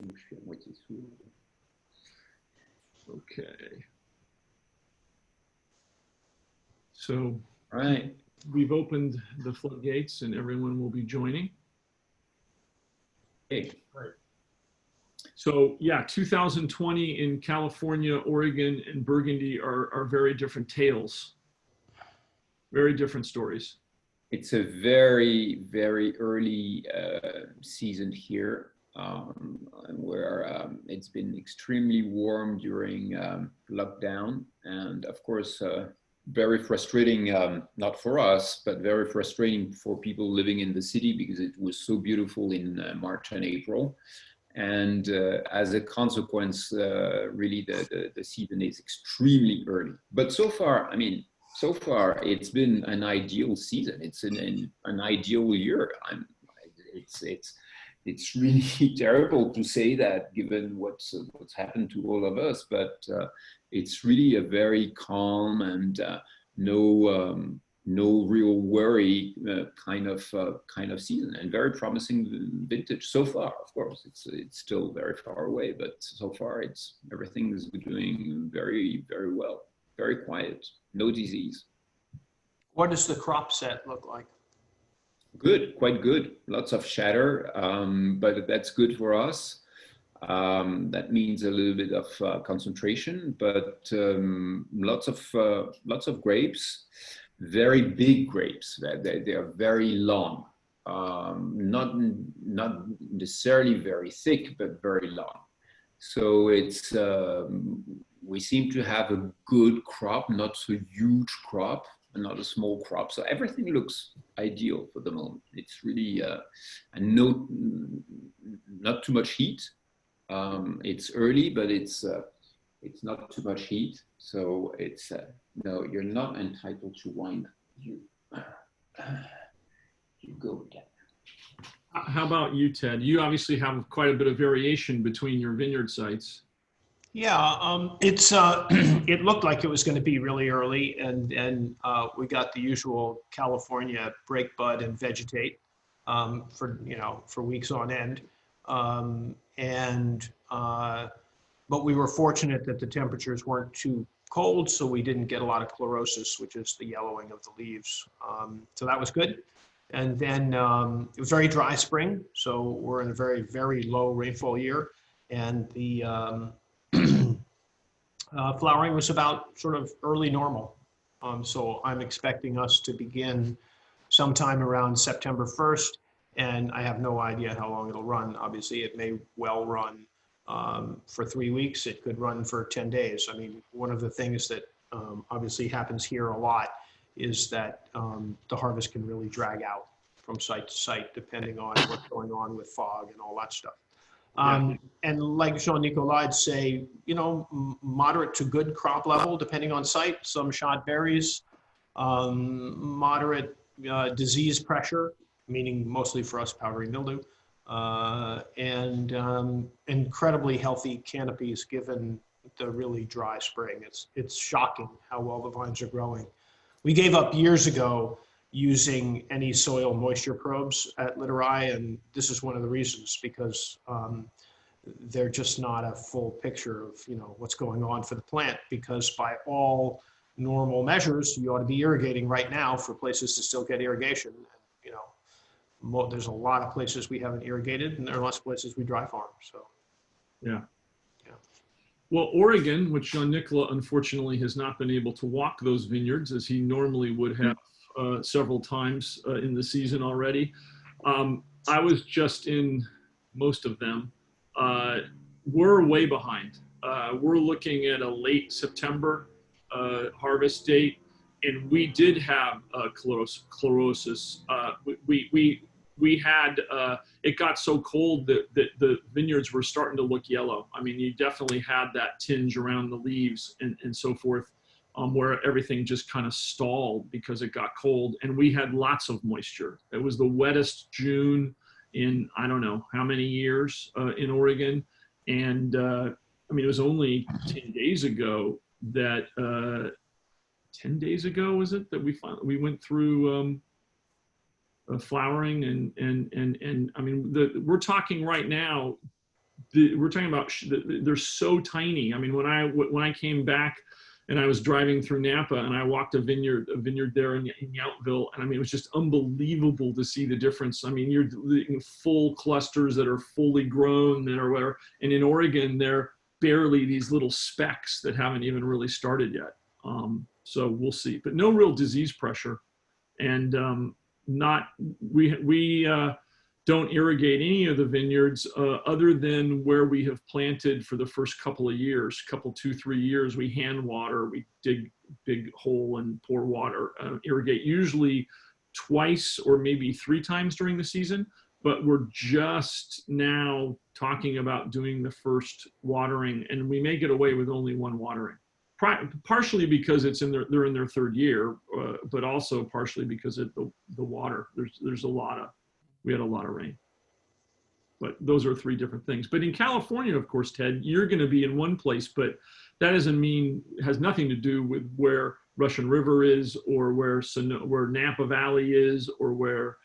Je suis à moitié sourd. Okay. So All right. we've opened the floodgates and everyone will be joining. Okay. So yeah, 2020 in California, Oregon, and Burgundy are very different tales, very different stories. It's a very, very early season here, where it's been extremely warm during lockdown, and of course, very frustrating, not for us, but very frustrating for people living in the city because it was so beautiful in March and April. And as a consequence, really the season is extremely early. But so far, I mean, so far it's been an ideal season. It's an ideal year. It's really terrible to say that given what's happened to all of us, but it's really a very calm and no real worry kind of season, and very promising vintage so far. Of course, it's still very far away, but so far everything is doing very, very well. Very quiet, no disease. What does the crop set look like? Good, quite good. Lots of shatter, but that's good for us. That means a little bit of concentration, but lots of grapes, very big grapes. They are very long, not necessarily very thick, but very long. So we seem to have a good crop, not so huge crop, not a small crop. So everything looks ideal for the moment. It's really and not too much heat. It's early, but it's not too much heat. So it's no, you're not entitled to wine. You go again. How about you, Ted? You obviously have quite a bit of variation between your vineyard sites. Yeah, it looked like it was going to be really early, and we got the usual California break bud and vegetate for weeks on end, but we were fortunate that the temperatures weren't too cold, so we didn't get a lot of chlorosis, which is the yellowing of the leaves. So that was good. And then it was very dry spring, so we're in a very, very low rainfall year, and the flowering was about sort of early normal. So I'm expecting us to begin sometime around September 1st, and I have no idea how long it'll run. Obviously, it may well run for 3 weeks. It could run for 10 days. I mean, one of the things that obviously happens here a lot is that the harvest can really drag out from site to site, depending on what's going on with fog and all that stuff. And like Jean-Nicolas would say, moderate to good crop level, depending on site, some shot berries, moderate disease pressure, meaning mostly for us powdery mildew, and incredibly healthy canopies given the really dry spring. It's shocking how well the vines are growing. We gave up years ago using any soil moisture probes at Littorai, and this is one of the reasons, because they're just not a full picture of what's going on for the plant, because by all normal measures you ought to be irrigating right now for places to still get irrigation. And, there's a lot of places we haven't irrigated, and there are lots of places we dry farm. So yeah. Well, Oregon, which Jean-Nicolas unfortunately has not been able to walk those vineyards as he normally would have several times in the season already. I was just in most of them. We're way behind. We're looking at a late September harvest date, and we did have chlorosis. We had, it got so cold that the vineyards were starting to look yellow. I mean, you definitely had that tinge around the leaves and so forth, where everything just kind of stalled because it got cold, and we had lots of moisture. It was the wettest June in I don't know how many years in Oregon, and I mean, it was only 10 days ago that 10 days ago was it that we went through flowering, and I mean, we're talking right now we're talking about, they're so tiny. I mean, when I came back and I was driving through Napa and I walked a vineyard there in Yountville, and I mean, it was just unbelievable to see the difference. I mean, you're in full clusters that are fully grown or whatever. And in Oregon, they're barely these little specks that haven't even really started yet. So we'll see, but no real disease pressure. And we don't irrigate any of the vineyards other than where we have planted for the first couple of years, 2-3 years. We hand water, we dig big hole and pour water, irrigate usually twice or maybe 3 times during the season. But we're just now talking about doing the first watering, and we may get away with only 1 watering. Partially because they're in their 3rd year, but also partially because of the water. We had a lot of rain. But those are 3 different things. But in California, of course, Ted, you're going to be in one place, but that has nothing to do with where Russian River is, or where Napa Valley is, or where,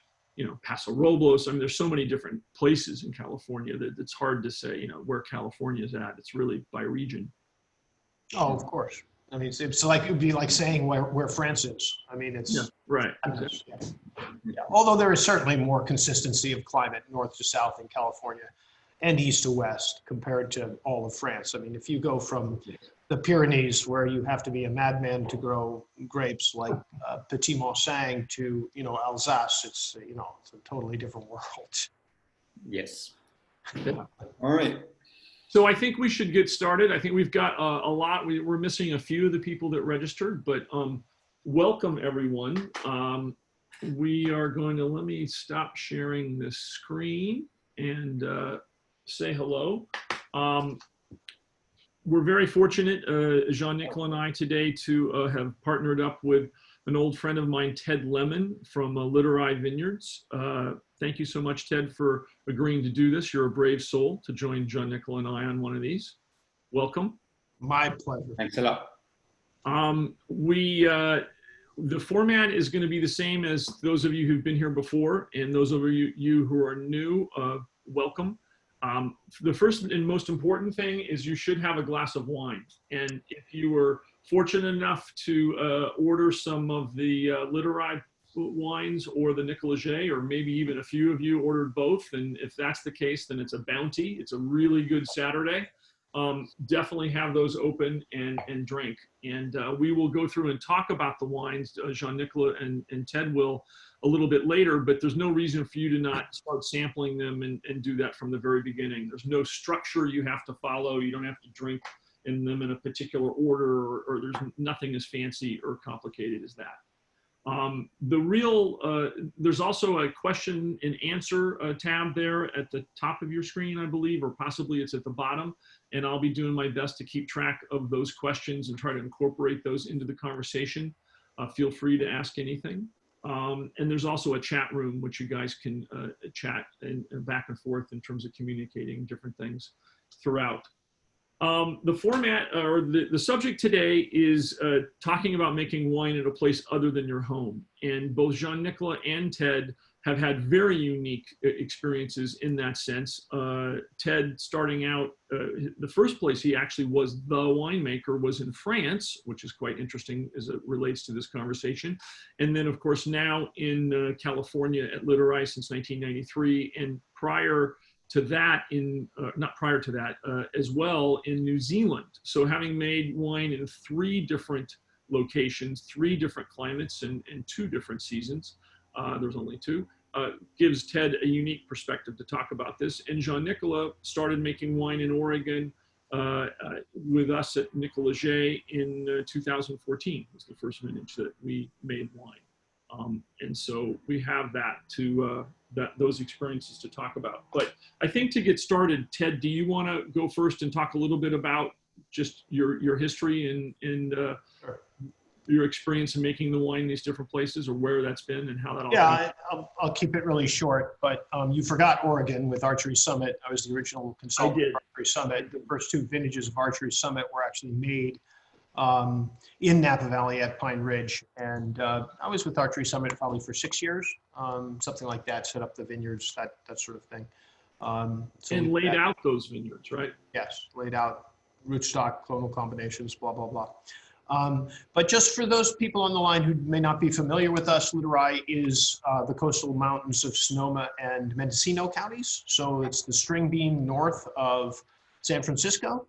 Paso Robles. I mean, there's so many different places in California that it's hard to say, where California is at. It's really by region. Oh, of course. I mean, it's like, it'd be like saying where France is. I mean, it's right. Exactly. Yeah. Although there is certainly more consistency of climate north to south in California and east to west compared to all of France. I mean, if you go from the Pyrenees, where you have to be a madman to grow grapes like Petit Manseng, to Alsace, it's it's a totally different world. Yes. All right. So I think we should get started. I think we've got a lot. We're missing a few of the people that registered, but welcome everyone. We are going to, let me stop sharing this screen and say hello. We're very fortunate, Jean-Nicolas and I today, to have partnered up with an old friend of mine, Ted Lemon from Littorai Vineyards. Thank you so much, Ted, for agreeing to do this. You're a brave soul to join Jean-Nicolas and I on one of these. Welcome. My pleasure. Thanks a lot. The format is going to be the same as those of you who've been here before, and those of you who are new, welcome. The first and most important thing is you should have a glass of wine. And if you were fortunate enough to order some of the Littorai wines or the Nicolas-Jay, or maybe even a few of you ordered both, and if that's the case, then it's a bounty. It's a really good Saturday. Definitely have those open and drink. And we will go through and talk about the wines, Jean-Nicolas and Ted will, a little bit later, but there's no reason for you to not start sampling them and do that from the very beginning. There's no structure you have to follow. You don't have to drink in them in a particular order, or there's nothing as fancy or complicated as that. There's also a question and answer tab there at the top of your screen, I believe, or possibly it's at the bottom. And I'll be doing my best to keep track of those questions and try to incorporate those into the conversation. Feel free to ask anything. And there's also a chat room, which you guys can chat and back and forth in terms of communicating different things throughout. The format, or the subject today, is talking about making wine at a place other than your home. And both Jean-Nicolas and Ted have had very unique experiences in that sense. Ted, starting out, the first place he actually was the winemaker was in France, which is quite interesting as it relates to this conversation. And then, of course, now in California at Littorai since 1993, and prior to that, as well in New Zealand. So having made wine in 3 different locations, 3 different climates, and 2 different seasons, there's only 2, gives Ted a unique perspective to talk about this. And Jean-Nicolas started making wine in Oregon with us at Nicolas-Jay in 2014, was the first vintage that we made wine. And so we have that to those experiences to talk about. But I think to get started, Ted, do you want to go first and talk a little bit about just your history and Sure. your experience in making the wine in these different places, or where that's been and how that all I'll keep it really short, but you forgot Oregon with Archery Summit. I was the original consultant of Archery Summit. The first 2 vintages of Archery Summit were actually made in Napa Valley at Pine Ridge. And I was with Archery Summit probably for 6 years, something like that, set up the vineyards, that sort of thing. So And laid that- out those vineyards, right? Yes, laid out rootstock, clonal combinations, blah, blah, blah. But just for those people on the line who may not be familiar with us, Littorai is the coastal mountains of Sonoma and Mendocino counties. So it's the string bean north of San Francisco.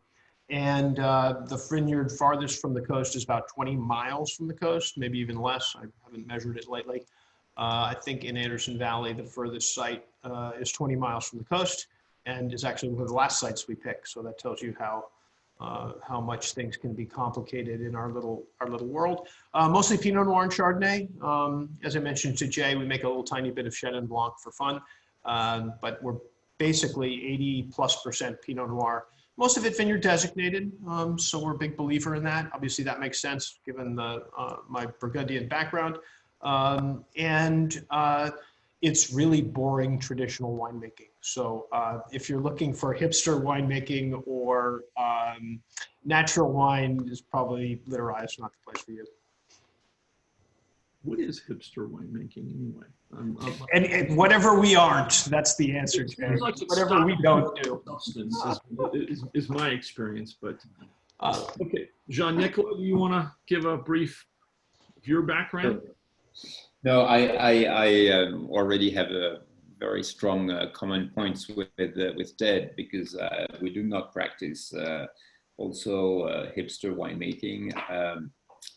And the vineyard farthest from the coast is about 20 miles from the coast, maybe even less. I haven't measured it lately. I think in Anderson Valley, the furthest site is 20 miles from the coast and is actually one of the last sites we pick. So that tells you how much things can be complicated in our little world. Mostly Pinot Noir and Chardonnay. As I mentioned to Jay, we make a little tiny bit of Chenin Blanc for fun, but we're basically 80+% Pinot Noir. Most of it vineyard designated, so we're a big believer in that. Obviously, that makes sense given my Burgundian background. It's really boring traditional winemaking. So if you're looking for hipster winemaking or natural wine, is probably Littorai is not the place for you. What is hipster winemaking anyway? And whatever we aren't, that's the answer, Jay. Like Whatever we don't do. Substance is my experience, but okay. Jean-Nicolas, do you want to give a brief of your background? No, I already have a very strong common points with Ted, because we do not practice also hipster winemaking.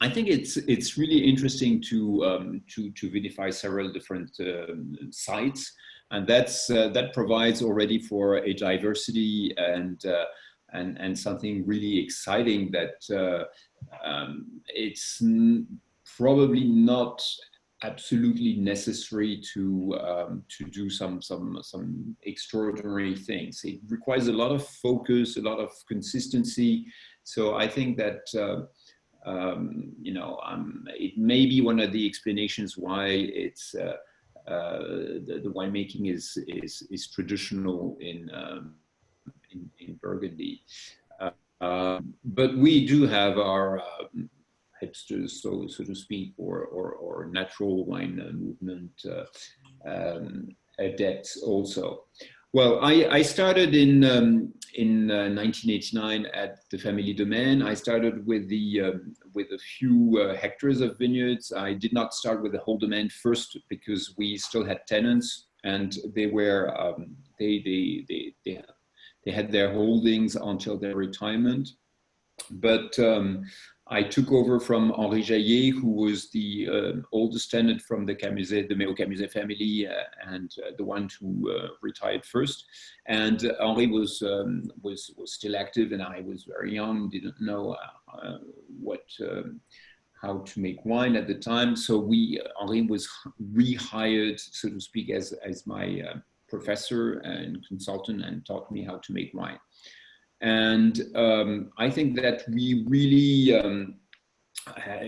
I think it's really interesting to vinify several different sites, and that provides already for a diversity and something really exciting that it's probably not absolutely necessary to do some extraordinary things. It requires a lot of focus, a lot of consistency. So I think that it may be one of the explanations why it's the winemaking is traditional in Burgundy. But we do have our hipsters, so to speak, or natural wine movement adepts also. Well, I started in 1989 at the Family Domain. I started with a few hectares of vineyards. I did not start with the whole domain first because we still had tenants, and they were they had their holdings until their retirement. But I took over from Henri Jaillet, who was the oldest tenant from the Camuset, the Méo Camuset family, and the one who retired first. And Henri was still active, and I was very young, didn't know how to make wine at the time. So Henri was rehired, so to speak, as my professor and consultant, and taught me how to make wine. And I think that we really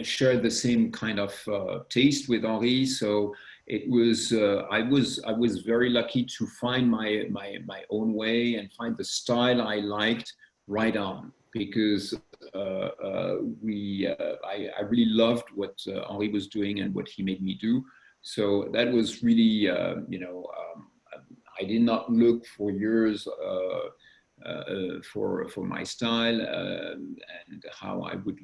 shared the same kind of taste with Henri. So it was I was very lucky to find my own way and find the style I liked right on, because I really loved what Henri was doing and what he made me do. So that was really I did not look for years for my style and how I would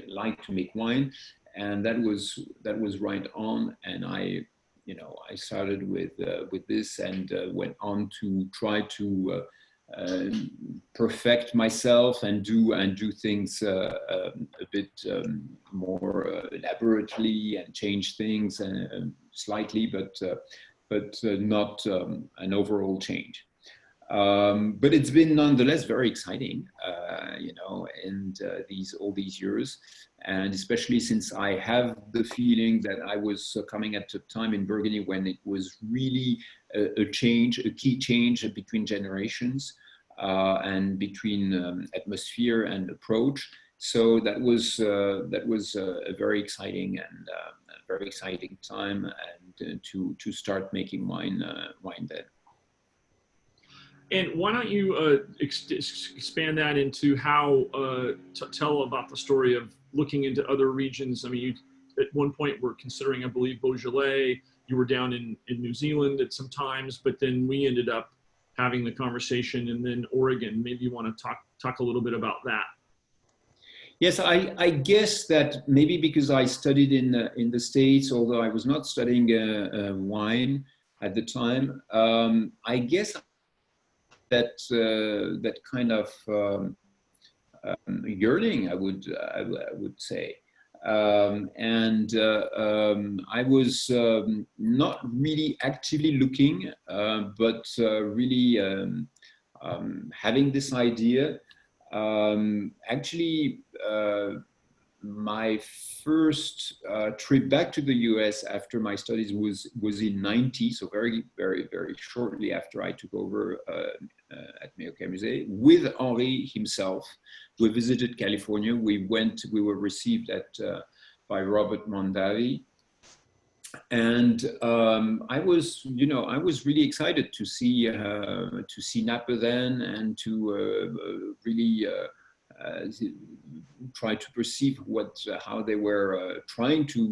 like to make wine, and that was right on. And I started with this and went on to try to perfect myself and do things a bit more elaborately and change things slightly, but not an overall change. But it's been nonetheless very exciting, and all these years, and especially since I have the feeling that I was coming at a time in Burgundy when it was really a key change between generations and between atmosphere and approach. So that was a very exciting and a very exciting time, and to start making wine then. And why don't you expand that into how tell about the story of looking into other regions? I mean, you at one point were considering, I believe, Beaujolais. You were down in New Zealand at some times, but then we ended up having the conversation, and then Oregon. Maybe you want to talk a little bit about that. Yes, I guess that maybe because I studied in the States, although I was not studying wine at the time, I guess that that kind of yearning, I would say. I was not really actively looking, but really having this idea. Actually, my first trip back to the US after my studies was in '90, so very shortly after I took over at Mayo-Clinic Musée with Henri himself. We visited California. We were received by Robert Mondavi. And I was really excited to see Napa then, and to really try to perceive how they were trying to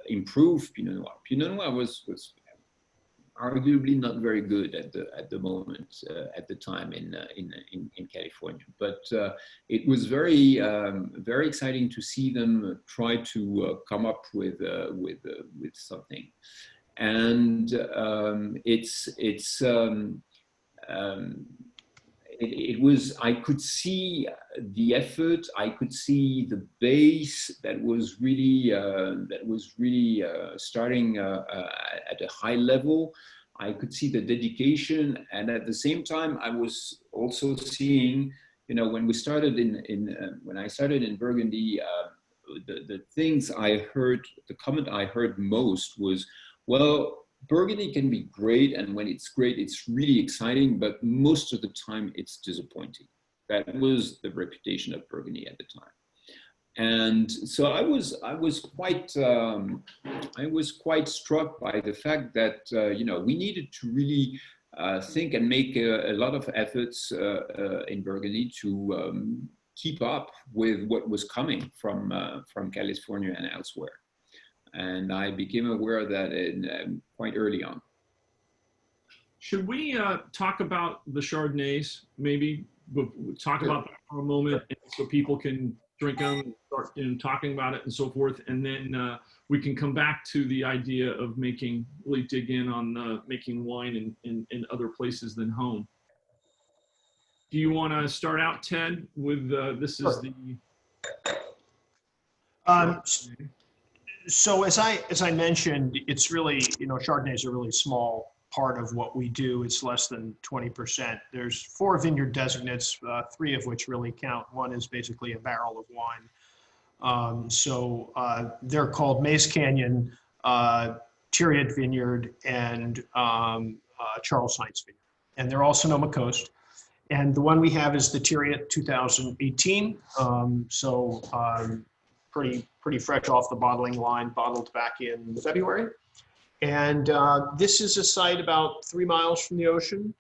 improve Pinot Noir. Pinot Noir was arguably not very good at the moment at the time in California, but it was very exciting to see them try to come up with something, and it was, I could see the effort, I could see the base that was really starting at a high level. I could see the dedication, and at the same time, I was also seeing, when we started when I started in Burgundy, the things I heard, the comment I heard most was, well, Burgundy can be great, and when it's great, it's really exciting, but most of the time it's disappointing. That was the reputation of Burgundy at the time. And so I was quite struck by the fact that we needed to really think and make a lot of efforts in Burgundy to keep up with what was coming from California and elsewhere. And I became aware of that quite early on. Should we talk about the Chardonnays, maybe? Talk about that for a moment, so people can drink them, and start talking about it and so forth, and then we can come back to the idea of really dig in on making wine in other places than home. Do you want to start out, Ted, with this is the... So as I mentioned, it's really, Chardonnay is a really small part of what we do. It's less than 20%. There's 4 vineyard designates, 3 of which really count. One is basically a barrel of wine. They're called Mace Canyon, Thiriet Vineyard, and Charles Heinz Vineyard. And they're all Sonoma Coast. And the one we have is the Thiriet 2018. Pretty fresh off the bottling line, bottled back in February. And this is a site about 3 miles from the ocean.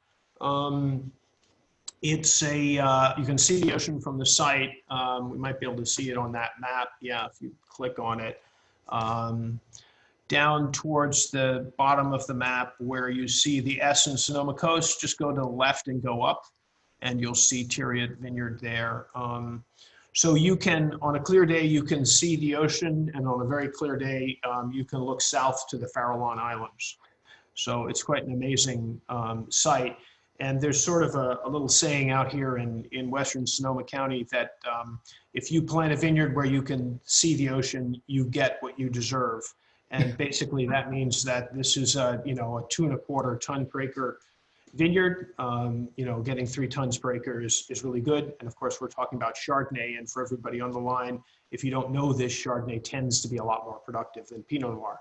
It's you can see the ocean from the site. We might be able to see it on that map. Yeah, if you click on it. Down towards the bottom of the map where you see the S in Sonoma Coast, just go to the left and go up, and you'll see Thiriet Vineyard there. So you can, on a clear day, you can see the ocean, and on a very clear day, you can look south to the Farallon Islands. So it's quite an amazing site. And there's sort of a little saying out here in Western Sonoma County that if you plant a vineyard where you can see the ocean, you get what you deserve. And basically that means that this is a 2.25 ton per acre vineyard. Getting 3 tons per acre is really good. And of course, we're talking about Chardonnay. And for everybody on the line, if you don't know this, Chardonnay tends to be a lot more productive than Pinot Noir.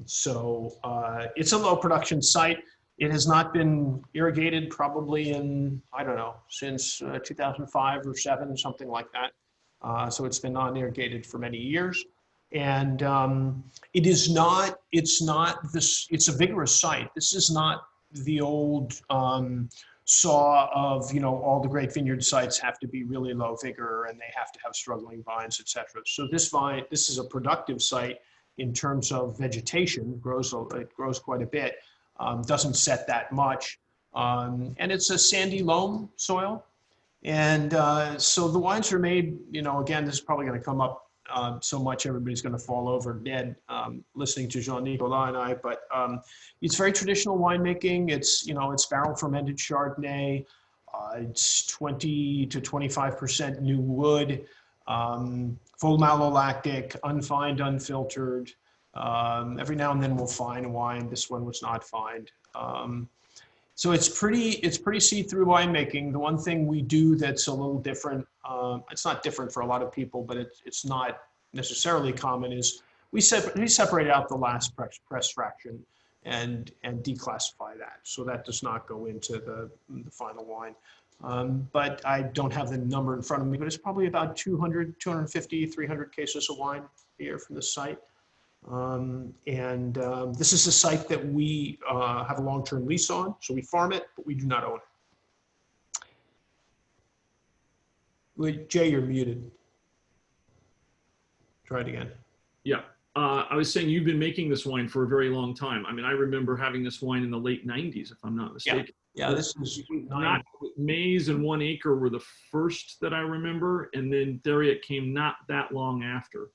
It's a low production site. It has not been irrigated probably in, I don't know, since 2005 or 7, something like that. So it's been non-irrigated for many years. And it's a vigorous site. This is not the old saw of, all the great vineyard sites have to be really low vigor and they have to have struggling vines, etc. So this is a productive site in terms of vegetation. It grows quite a bit. Doesn't set that much. And it's a sandy loam soil. And so the wines are made, you know, again, this is probably going to come up so much everybody's going to fall over dead listening to Jean-Nicolas and I, but it's very traditional winemaking. It's, you know, it's barrel fermented Chardonnay. It's 20 to 25% new wood, full malolactic, unfined, unfiltered. Every now and then we'll find a wine. This one was not fined. So it's pretty see-through winemaking. The one thing we do that's a little different, it's not different for a lot of people, but it's not necessarily common, is we separate out the last press fraction and declassify that. So that does not go into the final wine. But I don't have the number in front of me, but it's probably about 200, 250, 300 cases of wine a year from this site. This is a site that we have a long-term lease on, so we farm it, but we do not own it. Wait, Jay, you're muted. Try it again. Yeah. I was saying you've been making this wine for a very long time. I mean, I remember having this wine in the late 90s, if I'm not mistaken. Yeah, this is not Maize and 1 Acre were the first that I remember, and then Theriot came not that long after.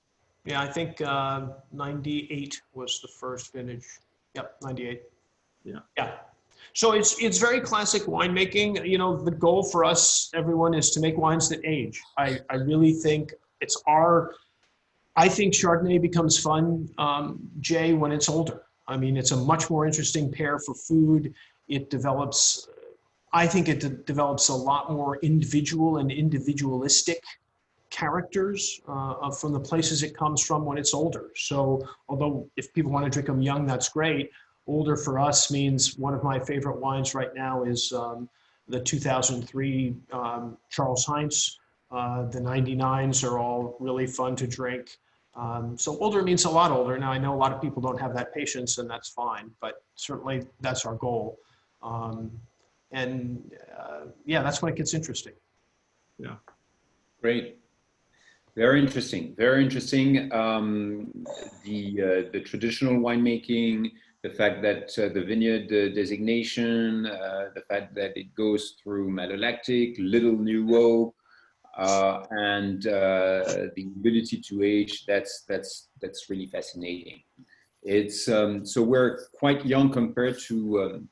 Yeah, I think 98 was the first vintage. Yep, 98. Yeah. Yeah. So it's very classic winemaking. You know, the goal for us, everyone, is to make wines that age. I really think I think Chardonnay becomes fun, Jay, when it's older. I mean, it's a much more interesting pair for food. It develops, I think it develops a lot more individual and individualistic characters from the places it comes from when it's older. So although if people want to drink them young, that's great. Older for us means one of my favorite wines right now is the 2003 Charles Heinz. The 99s are all really fun to drink. So older means a lot older. Now I know a lot of people don't have that patience, and that's fine, but certainly that's our goal. Yeah, that's when it gets interesting. Yeah. Great. Very interesting. Very interesting. The traditional winemaking, the fact that the vineyard designation, the fact that it goes through malolactic, little new oak, and the ability to age. That's really fascinating. It's so we're quite young compared to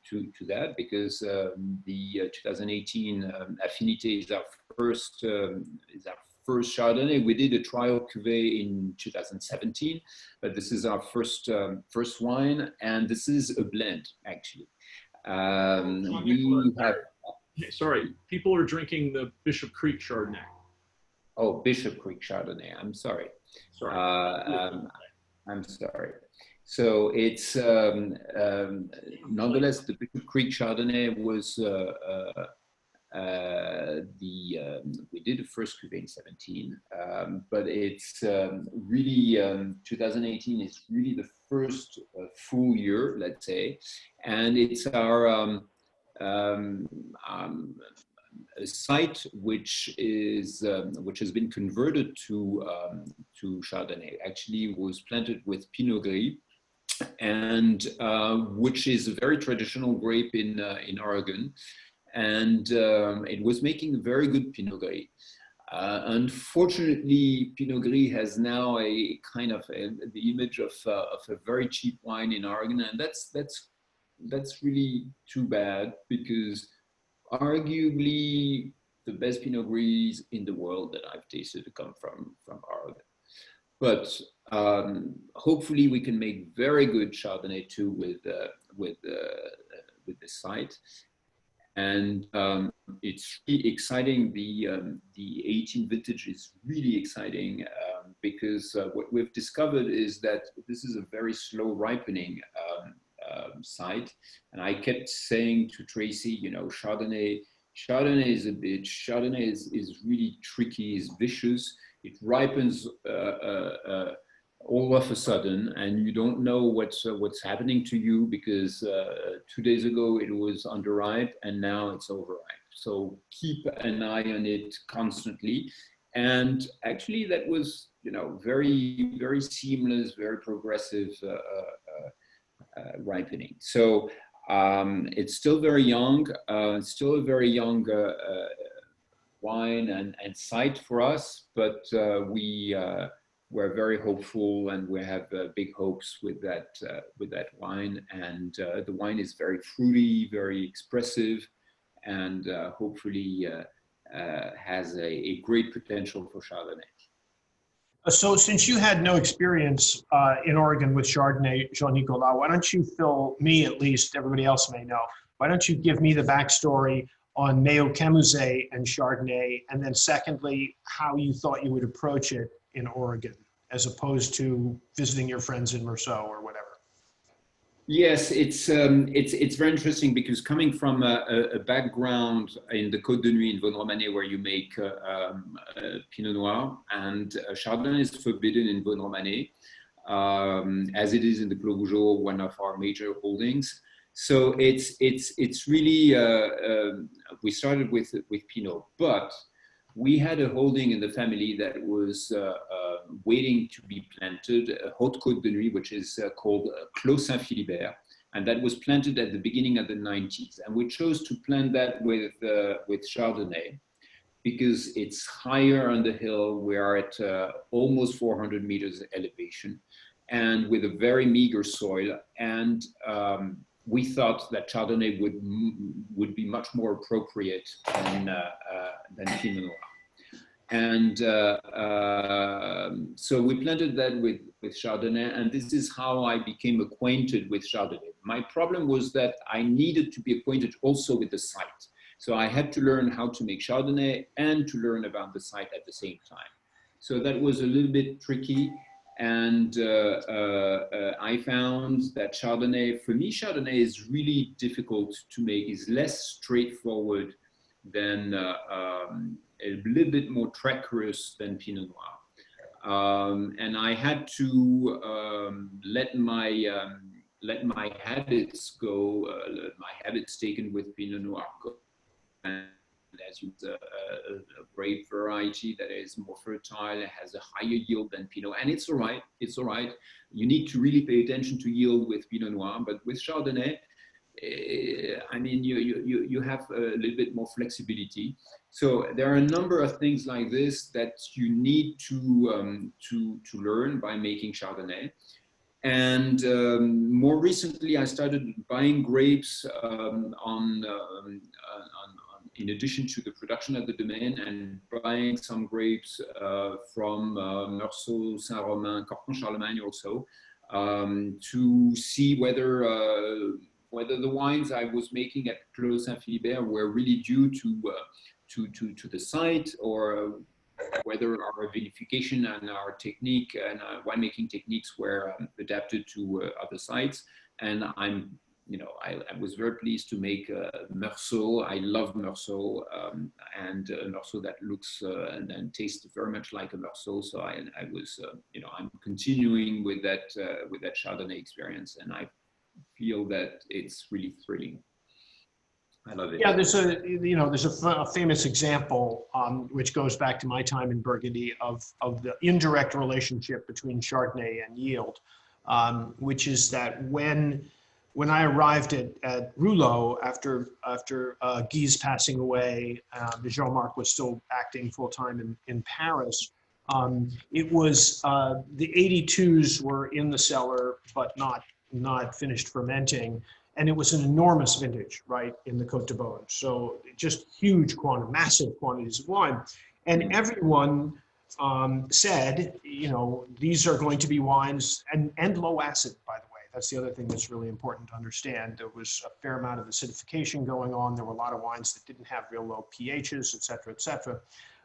that, because the 2018 Affinité is our first Chardonnay. We did a trial cuvée in 2017, but this is our first wine, and this is a blend actually. We have. Sorry, people are drinking the Bishop Creek Chardonnay. Oh, Bishop Creek Chardonnay. I'm sorry. Sorry. I'm sorry. So it's nonetheless, the Bishop Creek Chardonnay was we did the first cuvée in 17, but it's really 2018 is really the first full year, let's say, and it's our a site which has been converted to Chardonnay. Actually, was planted with Pinot Gris, and which is a very traditional grape in Oregon, and it was making a very good Pinot Gris. Unfortunately, Pinot Gris has now a kind of the image of a very cheap wine in Oregon, and that's really too bad, because arguably the best Pinot Gris in the world that I've tasted come from Oregon. But hopefully we can make very good Chardonnay too with this site. And it's really exciting. The 18 vintage is really exciting because what we've discovered is that this is a very slow ripening site. And I kept saying to Tracy, you know, Chardonnay is a bitch. Chardonnay is really tricky, is vicious. It ripens all of a sudden, and you don't know what's happening to you, because 2 days ago it was underripe and now it's overripe. So keep an eye on it constantly. And actually that was, you know, very, very seamless, very progressive ripening. So It's still very young. It's still a very young wine and site for us, but we're very hopeful, and we have big hopes with that wine. And the wine is very fruity, very expressive, and hopefully has a great potential for Chardonnay. So since you had no experience in Oregon with Chardonnay, Jean-Nicolas, why don't you fill me, at least, everybody else may know, why don't you give me the backstory on Meaux-Camouset and Chardonnay, and then secondly, how you thought you would approach it in Oregon, as opposed to visiting your friends in Meursault or whatever. Yes, it's very interesting, because coming from a background in the Côte de Nuit in Vaune-Romanée, where you make Pinot Noir, and Chardonnay is forbidden in Vaune-Romanée, as it is in the Clos Vougeot, one of our major holdings. So it's really we started with Pinot, but we had a holding in the family that was waiting to be planted, Haute Côte de Nuit, which is called Clos Saint-Philibert, and that was planted at the beginning of the 90s. And we chose to plant that with Chardonnay because it's higher on the hill. We are at almost 400 meters elevation, and with a very meager soil. And we thought that Chardonnay would be much more appropriate than Pinot Noir. And so we planted that with Chardonnay, and this is how I became acquainted with Chardonnay. My problem was that I needed to be acquainted also with the site. So I had to learn how to make Chardonnay and to learn about the site at the same time. So that was a little bit tricky. And I found that Chardonnay, for me, Chardonnay is really difficult to make, is less straightforward than a little bit more treacherous than Pinot Noir. And I had to let my habits go, my habits taken with Pinot Noir go. And as you a grape variety that is more fertile, has a higher yield than Pinot, and it's all right. It's all right. You need to really pay attention to yield with Pinot Noir, but with Chardonnay, I mean, you have a little bit more flexibility. So there are a number of things like this that you need to learn by making Chardonnay. And more recently, I started buying grapes in addition to the production at the domain, and buying some grapes from Meursault, Saint-Romain, Corton-Charlemagne also, to see whether the wines I was making at Clos Saint-Philibert were really due to the site, or whether our vinification and our technique and winemaking techniques were adapted to other sites. And I was very pleased to make Meursault. I love Meursault, and Meursault that looks and tastes very much like a Meursault. So I was, I'm continuing with that Chardonnay experience, and I feel that it's really thrilling. I love it. Yeah, there's a famous example which goes back to my time in Burgundy of the indirect relationship between Chardonnay and yield, which is that when I arrived at Rouleau after Guy's passing away, Jean-Marc was still acting full-time in Paris. It was the 82s were in the cellar, but not finished fermenting. And it was an enormous vintage, right, in the Côte de Beaune. So just huge massive quantities of wine. And everyone said, these are going to be wines, and low acid, by the way. That's the other thing that's really important to understand. There was a fair amount of acidification going on. There were a lot of wines that didn't have real low pHs, et cetera, et cetera.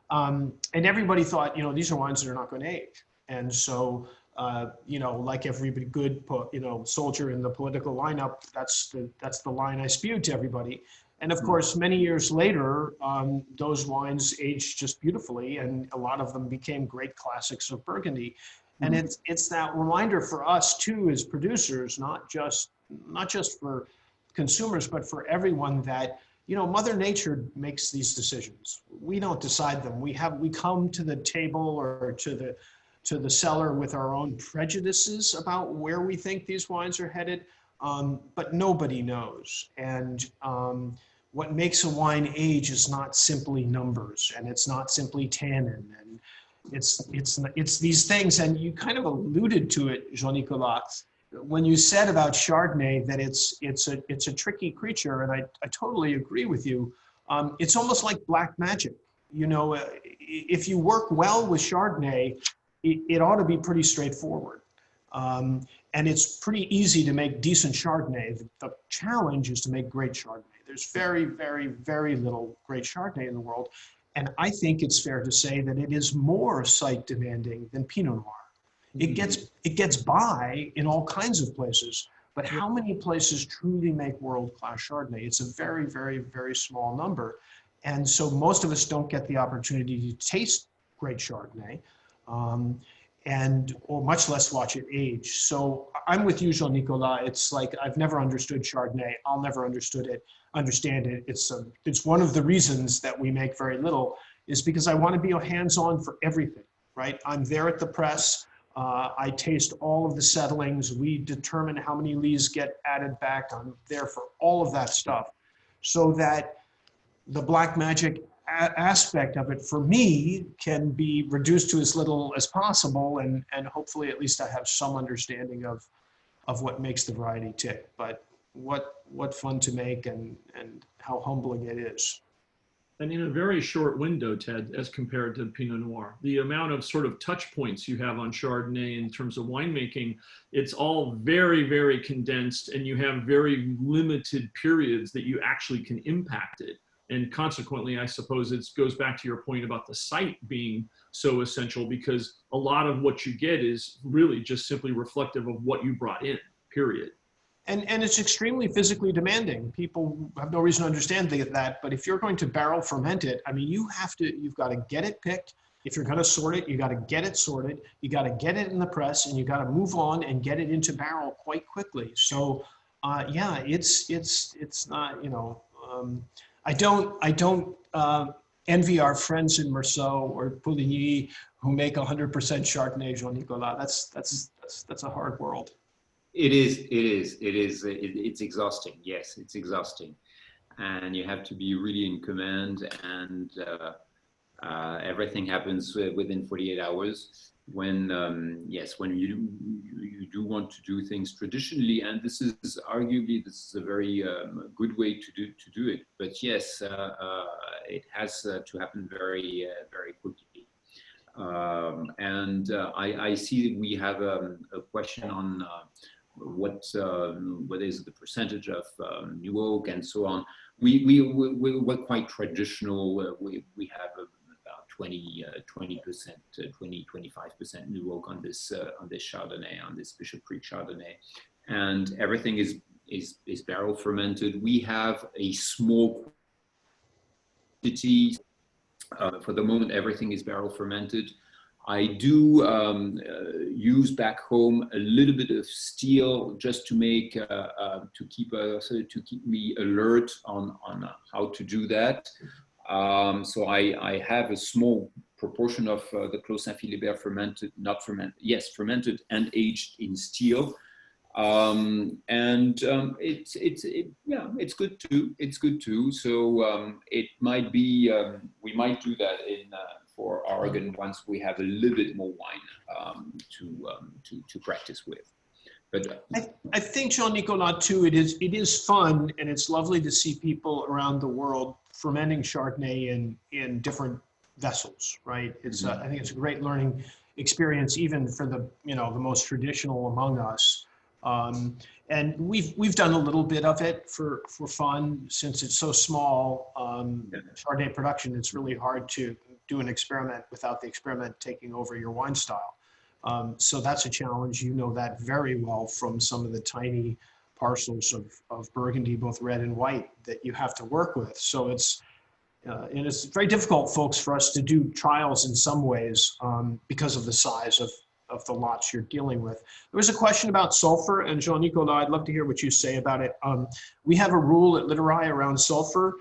And everybody thought, these are wines that are not going to age. And so, like every good, soldier in the political lineup, that's the line I spewed to everybody. And of course, many years later, those wines aged just beautifully, and a lot of them became great classics of Burgundy. And it's that reminder for us too, as producers, not just for consumers, but for everyone, that Mother Nature makes these decisions. We don't decide them. We come to the table or to the cellar with our own prejudices about where we think these wines are headed. but nobody knows. And what makes a wine age is not simply numbers, and it's not simply tannin, and it's these things. And you kind of alluded to it, Jean-Nicolas, when you said about Chardonnay that it's a tricky creature, and I totally agree with you. It's almost like black magic. You know, if you work well with Chardonnay, it ought to be pretty straightforward. And it's pretty easy to make decent Chardonnay. The challenge is to make great Chardonnay. There's very, very, very little great Chardonnay in the world. And I think it's fair to say that it is more site demanding than Pinot Noir. It gets by in all kinds of places, but how many places truly make world-class Chardonnay? It's a very, very, very small number. And so most of us don't get the opportunity to taste great Chardonnay, or much less watch it age. So I'm with you, Jean-Nicolas. It's like, I've never understood Chardonnay. I'll never understand it. It's one of the reasons that we make very little, is because I want to be hands-on for everything, right? I'm there at the press. I taste all of the settlings. We determine how many lees get added back. I'm there for all of that stuff, so that the black magic aspect of it for me can be reduced to as little as possible, and hopefully at least I have some understanding of what makes the variety tick. But what fun to make, and how humbling it is. And in a very short window, Ted, as compared to Pinot Noir, the amount of sort of touch points you have on Chardonnay in terms of winemaking, it's all very, very condensed, and you have very limited periods that you actually can impact it. And consequently, I suppose it goes back to your point about the site being so essential, because a lot of what you get is really just simply reflective of what you brought in, period. And it's extremely physically demanding. People have no reason to understand that, but if you're going to barrel ferment it, I mean, you've got to get it picked. If you're going to sort it, you got to get it sorted. You got to get it in the press, and you got to move on and get it into barrel quite quickly. So, yeah, it's not, you know, I don't envy our friends in Meursault or Pouligny who make 100% Chardonnay, Jean-Nicolas. That's a hard world. It's exhausting. Yes, it's exhausting. And you have to be really in command, and everything happens within 48 hours. When you do want to do things traditionally, and this is arguably a very good way to do it. But yes, it has to happen very very quickly. I see that we have a question on what is the percentage of new oak and so on. We're quite traditional. We have about 20%, 25% new oak on this Chardonnay, on this Bishop Creek Chardonnay, and everything is barrel fermented. We have a small quantity. For the moment, everything is barrel fermented. I do use back home a little bit of steel just to make to keep me alert on how to do that. So I have a small proportion of the Clos Saint-Philibert fermented and aged in steel. It's good too. It's good too. So it might be we might do that for Oregon once we have a little bit more wine to practice with. But I think, Jean-Nicolas, too, it is fun, and it's lovely to see people around the world fermenting Chardonnay in different vessels, right? It's I think it's a great learning experience, even for the most traditional among us. And we've done a little bit of it for fun, since it's so small. Chardonnay production, it's really hard to do an experiment without the experiment taking over your wine style. So that's a challenge. You know that very well from some of the tiny parcels of Burgundy, both red and white, that you have to work with. So it's very difficult, folks, for us to do trials in some ways because of the size of the lots you're dealing with. There was a question about sulfur, and Jean-Nicolas, I'd love to hear what you say about it. We have a rule at Littorai around sulfur,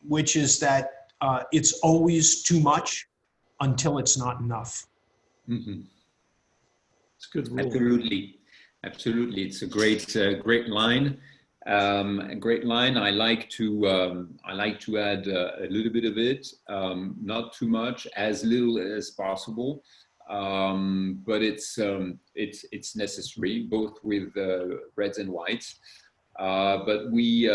which is that it's always too much until it's not enough. Mm-hmm. It's a good rule. Absolutely. Absolutely, it's a great line. A great line. I like to add a little bit of it, not too much, as little as possible. But it's necessary both with reds and whites. But we,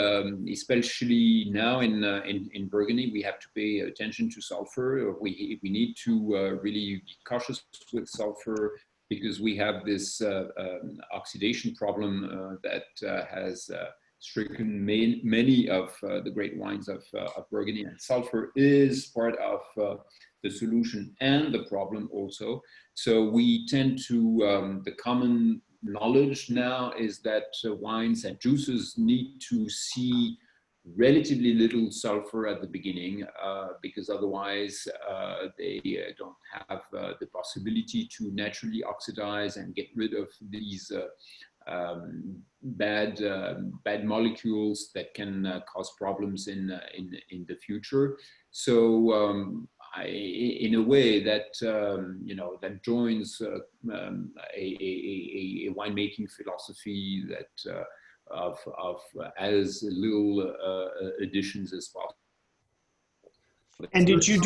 especially now in Burgundy, we have to pay attention to sulfur. We need to really be cautious with sulfur because we have this oxidation problem that has stricken many of the great wines of Burgundy, and sulfur is part of the solution and the problem also. So we tend to, the common knowledge now is that wines and juices need to see relatively little sulfur at the beginning because otherwise they don't have the possibility to naturally oxidize and get rid of these bad molecules that can cause problems in the future. So in a way that that joins a winemaking philosophy that of as little additions as possible. And did you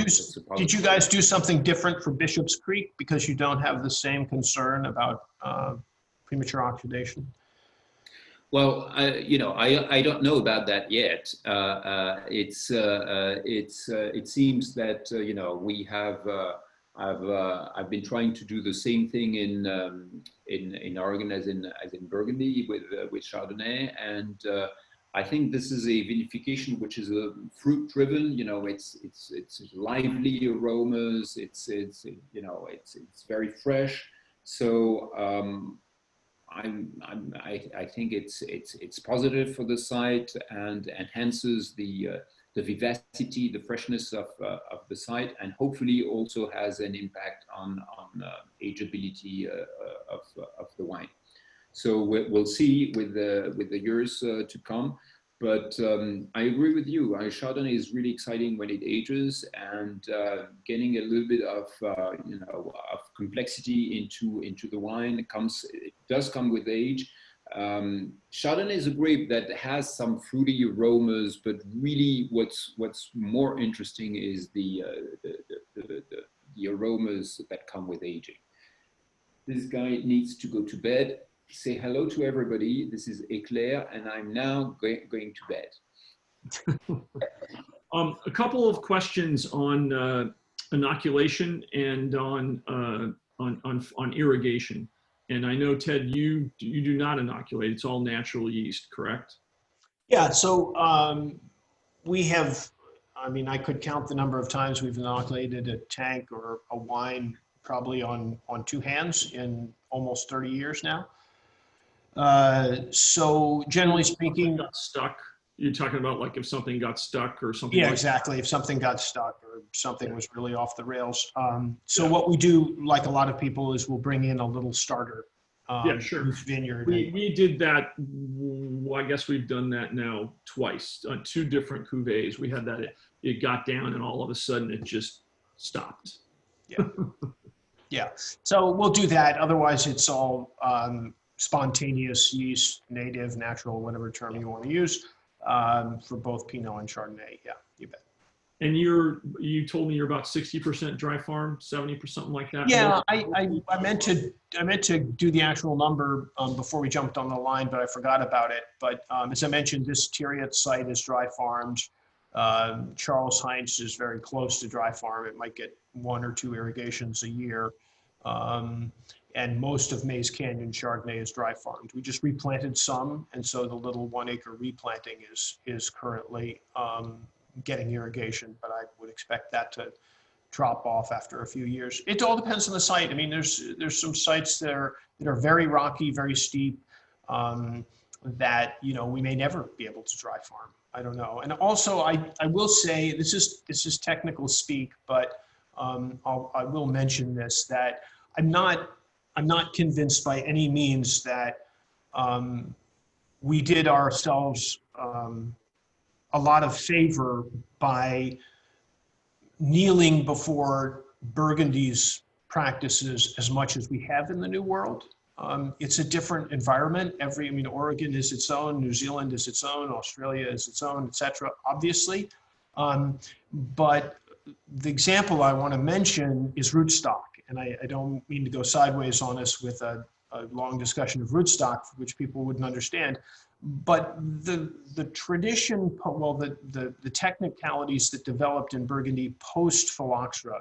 guys do something different for Bishop's Creek because you don't have the same concern about premature oxidation? Well, I don't know about that yet. It seems that we have. I've been trying to do the same thing in Oregon as in Burgundy with Chardonnay, and I think this is a vinification which is fruit driven. It's lively aromas. It's very fresh. So. I think it's positive for the site and enhances the vivacity, the freshness of the site, and hopefully also has an impact on ageability of the wine. So we'll see with the years to come. But I agree with you. Chardonnay is really exciting when it ages, and getting a little bit of of complexity into the wine it does come with age. Chardonnay is a grape that has some fruity aromas, but really what's more interesting is the aromas that come with aging. This guy needs to go to bed. Say hello to everybody. This is Eclair, and I'm now going to bed. A couple of questions on inoculation and on irrigation. And I know, Ted, you do not inoculate. It's all natural yeast, correct? Yeah. So we have. I mean, I could count the number of times we've inoculated a tank or a wine probably on two hands in almost 30 years now. So generally speaking, got stuck. You're talking about like if something got stuck or something. Yeah, like exactly. If something got stuck or something was really off the rails. So what we do, like a lot of people, is we'll bring in a little starter. Yeah, sure. Vineyard. We did that. Well, I guess we've done that now twice on two different cuvées. We had that. It got down and all of a sudden it just stopped. Yeah. Yeah. So we'll do that. Otherwise, it's all spontaneous yeast, native, natural, whatever term you want to use, for both Pinot and Chardonnay. Yeah, you bet. And you told me you're about 60% dry farm, 70%, something like that. Yeah, I meant to do the actual number before we jumped on the line, but I forgot about it. But as I mentioned, this Thiriet site is dry farmed. Charles Heinz is very close to dry farm. It might get 1 or 2 irrigations a year. And most of Mays Canyon Chardonnay is dry farmed. We just replanted some, and so the little 1 acre replanting is currently getting irrigation, but I would expect that to drop off after a few years. It all depends on the site. I mean, there's some sites that are very rocky, very steep, that we may never be able to dry farm. I don't know. And also, I will say this is technical speak, but I will mention this, that I'm not convinced by any means that we did ourselves a lot of favor by kneeling before Burgundy's practices as much as we have in the New World. It's a different environment. I mean, Oregon is its own, New Zealand is its own, Australia is its own, et cetera, obviously. But the example I want to mention is rootstock. And I don't mean to go sideways on us with a long discussion of rootstock, which people wouldn't understand. But the tradition, well, the technicalities that developed in Burgundy post-phylloxera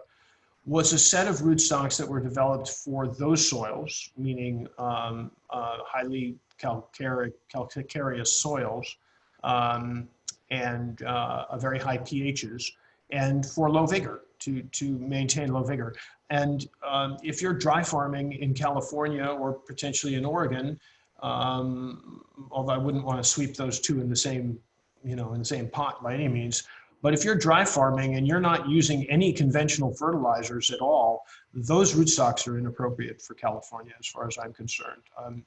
was a set of rootstocks that were developed for those soils, meaning highly calcareous soils and a very high pHs, and for low vigor, to maintain low vigor. And if you're dry farming in California or potentially in Oregon, although I wouldn't want to sweep those two in the same, in the same pot by any means, but if you're dry farming and you're not using any conventional fertilizers at all, those rootstocks are inappropriate for California as far as I'm concerned.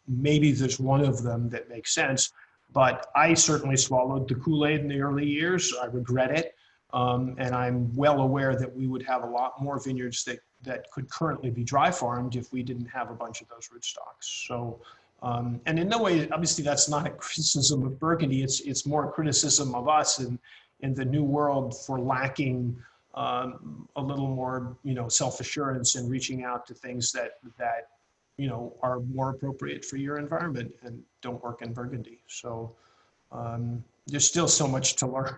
Maybe there's one of them that makes sense, but I certainly swallowed the Kool-Aid in the early years. I regret it. And I'm well aware that we would have a lot more vineyards that could currently be dry farmed if we didn't have a bunch of those rootstocks. So, and in no way, obviously that's not a criticism of Burgundy, it's more a criticism of us in the new world for lacking a little more, self-assurance and reaching out to things that are more appropriate for your environment and don't work in Burgundy. So there's still so much to learn.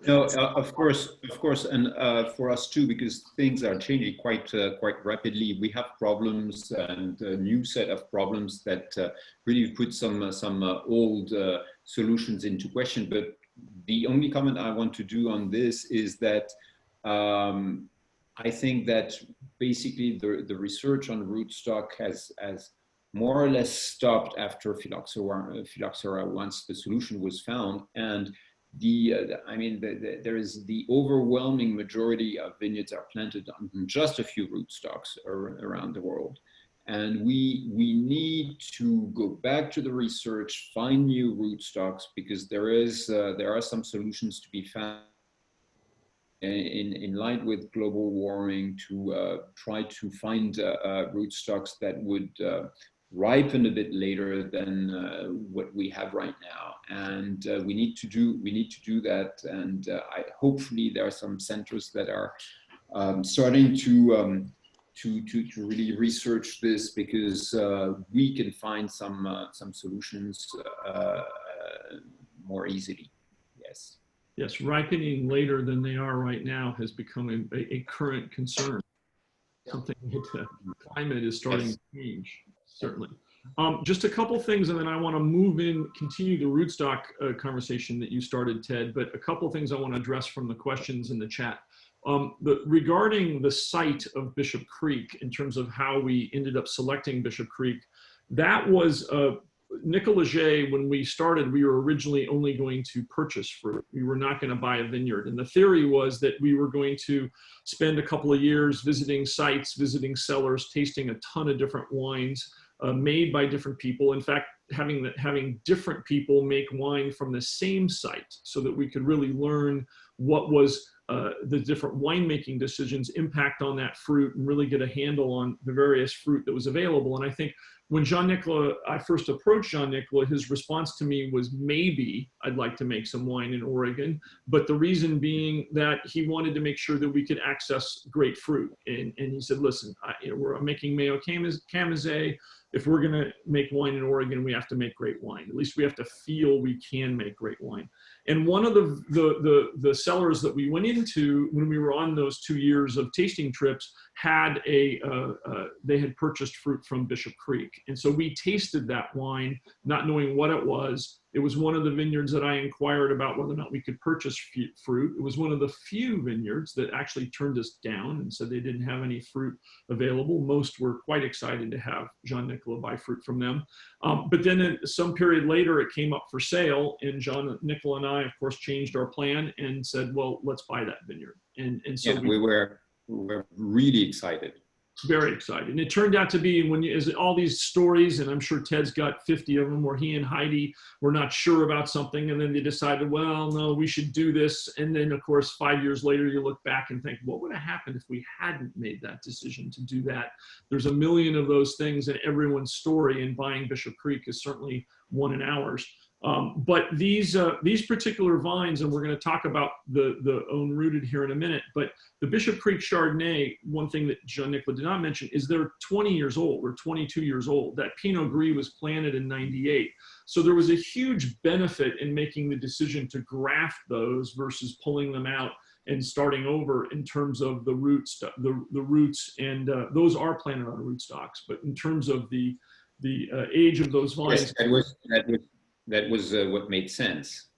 No, of course, and for us too, because things are changing quite rapidly. We have problems and a new set of problems that really put some old solutions into question. But the only comment I want to do on this is that I think that basically the research on rootstock has more or less stopped after phylloxera once the solution was found. And there is the overwhelming majority of vineyards are planted on just a few rootstocks around the world. And we need to go back to the research, find new rootstocks, because there are some solutions to be found in line with global warming to try to find rootstocks that would ripen a bit later than what we have right now, and we need to do that. And hopefully there are some centers that are starting to really research this, because we can find some solutions more easily. Yes, ripening later than they are right now has become a current concern. Something that the climate is starting to change. Certainly. Just a couple things, and then I want to continue the rootstock conversation that you started, Ted, but a couple things I want to address from the questions in the chat. Regarding the site of Bishop Creek, in terms of how we ended up selecting Bishop Creek, that was Nicolas-Jay. When we started, we were originally only going to purchase fruit. We were not going to buy a vineyard. And the theory was that we were going to spend a couple of years visiting sites, visiting cellars, tasting a ton of different wines made by different people. In fact, having different people make wine from the same site, so that we could really learn what was the different winemaking decisions impact on that fruit, and really get a handle on the various fruit that was available. And I think when I first approached Jean-Nicolas, his response to me was, maybe I'd like to make some wine in Oregon, but the reason being that he wanted to make sure that we could access great fruit. And he said, listen, we're making Mayo Camazé. If we're gonna make wine in Oregon, we have to make great wine. At least we have to feel we can make great wine. And one of the cellars that we went into when we were on those 2 years of tasting trips had they had purchased fruit from Bishop Creek. And so we tasted that wine, not knowing what it was. It was one of the vineyards that I inquired about whether or not we could purchase fruit. It was one of the few vineyards that actually turned us down and said they didn't have any fruit available. Most were quite excited to have Jean-Nicolas buy fruit from them. But then some period later, it came up for sale, and Jean-Nicolas and I, of course, changed our plan and said, well, let's buy that vineyard. And so we were really excited. Very excited. And it turned out to be, when you, as all these stories, and I'm sure Ted's got 50 of them, where he and Heidi were not sure about something, and then they decided, well, no, we should do this. And then, of course, 5 years later, you look back and think, what would have happened if we hadn't made that decision to do that? There's a million of those things in everyone's story, and buying Bishop Creek is certainly one in ours. But these particular vines, and we're going to talk about the own rooted here in a minute, but the Bishop Creek Chardonnay, one thing that Jean-Nicolas did not mention is they're 20 years old or 22 years old. That Pinot Gris was planted in 98. So there was a huge benefit in making the decision to graft those versus pulling them out and starting over in terms of the roots, the roots, and those are planted on rootstocks. But in terms of the age of those vines, yes, that was what made sense.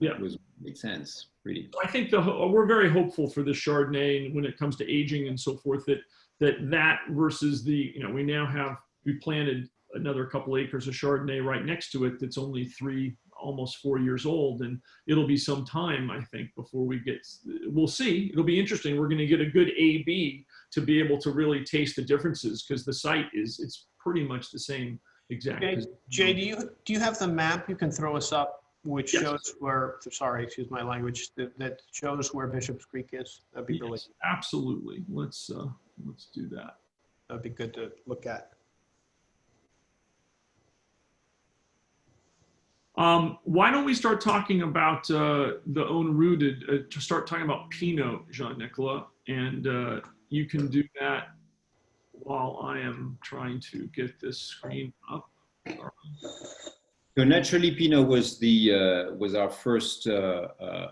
Yeah, it was made sense, really. I think we're very hopeful for the Chardonnay, and when it comes to aging and so forth, that versus the, we planted another couple acres of Chardonnay right next to it that's only 3, almost 4 years old, and it'll be some time, I think, before we'll see. It'll be interesting. We're going to get a good A/B to be able to really taste the differences, because the site it's pretty much the same exact. Jay, do you have the map you can throw us up, which Yes. shows where, sorry, excuse my language, that shows where Bishop's Creek is? That'd be really, Yes, absolutely. Let's do that. that'd be good to look at. Why don't we start talking about the own rooted, to start talking about Pinot, Jean-Nicolas, and you can do that while I am trying to get this screen up. So naturally, Pinot was our first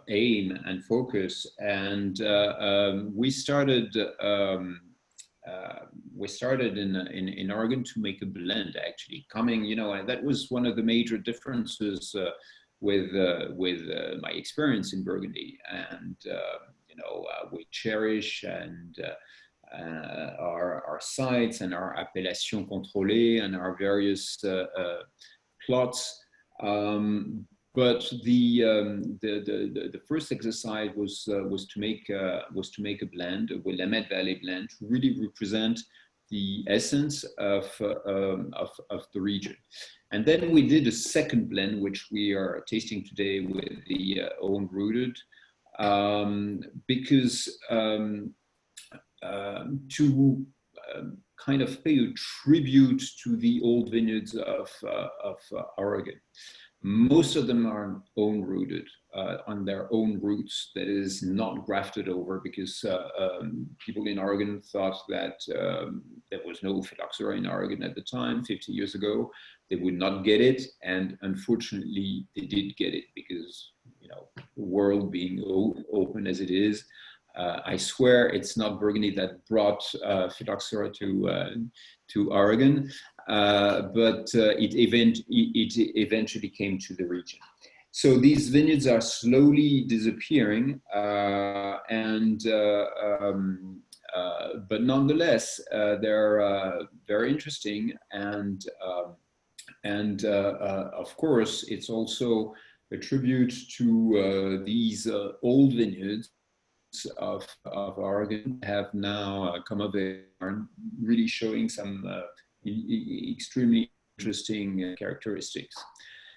aim and focus, and we started in Oregon to make a blend. Actually, and that was one of the major differences with my experience in Burgundy, and we cherish and our sites and our appellation contrôlée and our various plots. But the first exercise was to make a blend, a Willamette Valley blend, to really represent the essence of the region. And then we did a second blend, which we are tasting today with the own rooted, because to kind of pay a tribute to the old vineyards of Oregon. Most of them are own rooted, on their own roots, that is not grafted over, because people in Oregon thought that there was no phylloxera in Oregon at the time, 50 years ago. They would not get it, and unfortunately they did get it, because the world being open as it is, I swear it's not Burgundy that brought phylloxera to Oregon, but it eventually came to the region. So these vineyards are slowly disappearing, but nonetheless they're very interesting, and of course it's also a tribute to these old vineyards of Oregon have now come of age, are really showing some extremely interesting characteristics.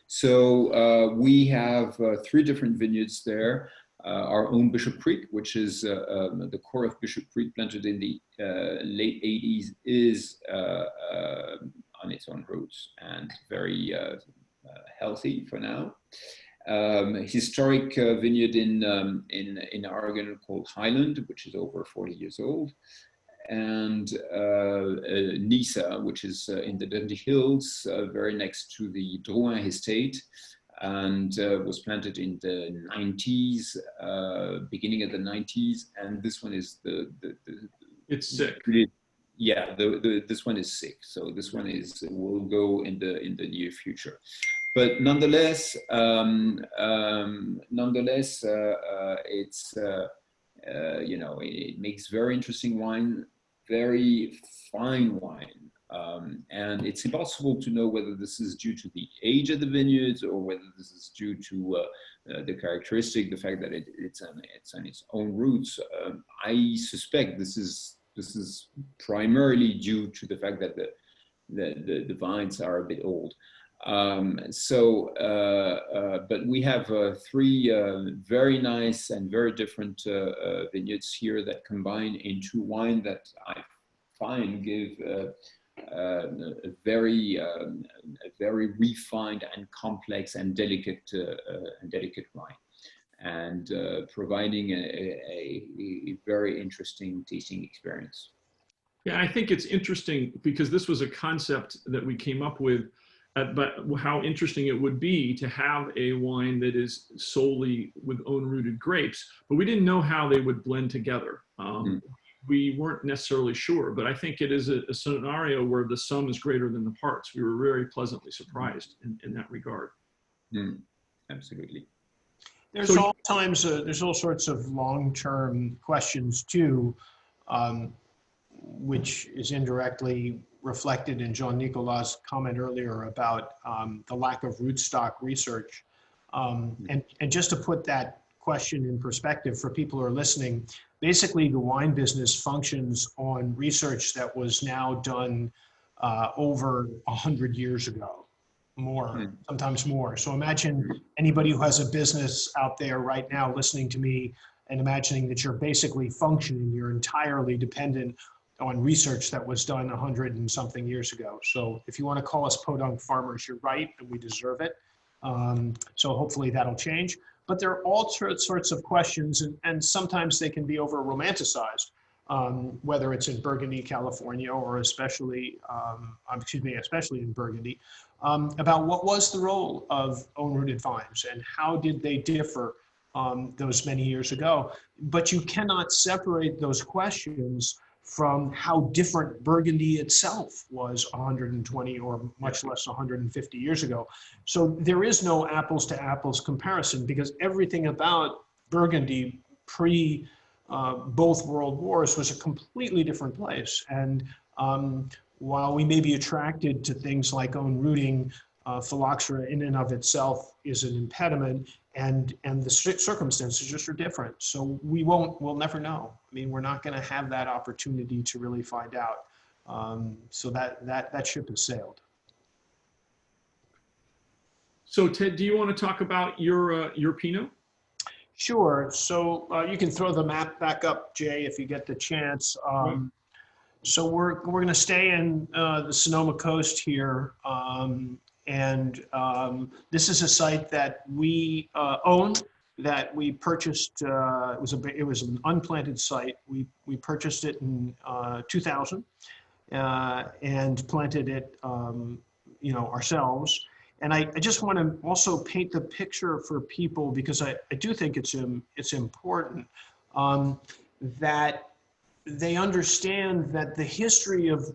So we have 3 different vineyards there. Our own Bishop Creek, which is the core of Bishop Creek, planted in the late 80s, is on its own roots and very healthy for now. Historic vineyard in Oregon called Highland, which is over 40 years old, and Nisa, which is in the Dundee Hills, very next to the Drouin estate, and was planted in the 90s, beginning of the 90s, and this one is it's sick. Yeah, this one is sick. So this one will go in the near future. But nonetheless, it's it makes very interesting wine, very fine wine, and it's impossible to know whether this is due to the age of the vineyards or whether this is due to the characteristic, the fact that it's on its own roots. I suspect this is This is primarily due to the fact that the vines are a bit old. But we have three very nice and very different vineyards here that combine into wine that I find give a very refined and complex and delicate wine, and providing a very interesting tasting experience. Yeah, I think it's interesting because this was a concept that we came up with, but how interesting it would be to have a wine that is solely with own-rooted grapes, but we didn't know how they would blend together. We weren't necessarily sure, but I think it is a scenario where the sum is greater than the parts. We were very pleasantly surprised in that regard. Absolutely. There's there's all sorts of long-term questions too, which is indirectly reflected in Jean-Nicolas' comment earlier about the lack of rootstock research. And just to put that question in perspective for people who are listening, basically the wine business functions on research that was now done over 100 years ago, more, sometimes more. So imagine anybody who has a business out there right now listening to me and imagining that you're basically functioning, you're entirely dependent on research that was done 100 and something years ago. So if you want to call us podunk farmers, you're right, and we deserve it. So hopefully that'll change. But there are all sorts of questions, and sometimes they can be over romanticized, whether it's in Burgundy, California, or especially in Burgundy, about what was the role of own-rooted vines and how did they differ those many years ago. But you cannot separate those questions from how different Burgundy itself was 120 or much less 150 years ago. So there is no apples to apples comparison, because everything about Burgundy pre both world wars was a completely different place. And while we may be attracted to things like own rooting, phylloxera in and of itself is an impediment, and the circumstances just are different. So we'll never know. I mean, we're not going to have that opportunity to really find out. So that ship has sailed. So Ted, do you want to talk about your Pinot? Sure. So you can throw the map back up, Jay, if you get the chance. So we're going to stay in the Sonoma coast here. And this is a site that we own, that we purchased. It was an unplanted site. We purchased it in 2000 and planted it, ourselves. And I just want to also paint the picture for people, because I do think it's important that they understand that the history of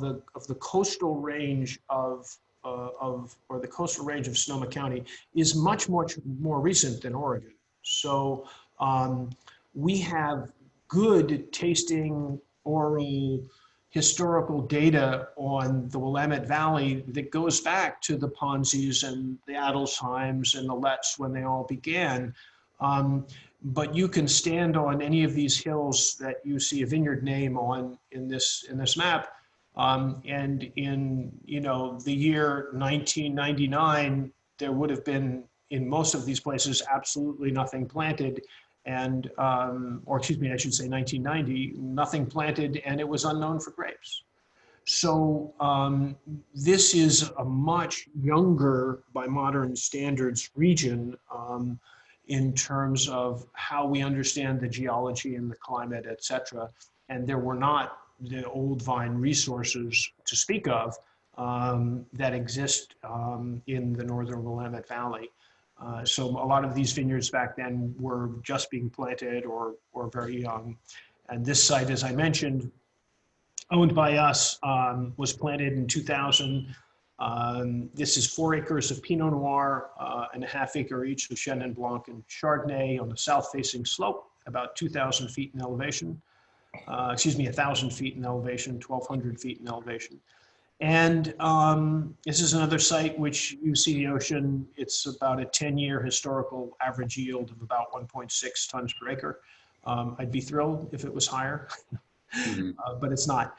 the coastal range of the coastal range of Sonoma County is much more recent than Oregon. So we have good tasting oral historical data on the Willamette Valley that goes back to the Ponzis and the Adelsheims and the Letts when they all began. But you can stand on any of these hills that you see a vineyard name on in this map. And in the year 1999, there would have been in most of these places absolutely nothing planted, and or excuse me, I should say 1990, nothing planted, and it was unknown for grapes. So this is a much younger, by modern standards, region in terms of how we understand the geology and the climate, et cetera. And there were not the old vine resources to speak of that exist in the northern Willamette Valley. So a lot of these vineyards back then were just being planted or very young. And this site, as I mentioned, owned by us, was planted in 2000. This is 4 acres of Pinot Noir and a ½ acre each of Chenin Blanc and Chardonnay on the south-facing slope, about 2,000 feet in elevation. 1,000 feet in elevation, 1,200 feet in elevation. And this is another site which you see the ocean. It's about a 10-year historical average yield of about 1.6 tons per acre. I'd be thrilled if it was higher. Mhm. But it's not.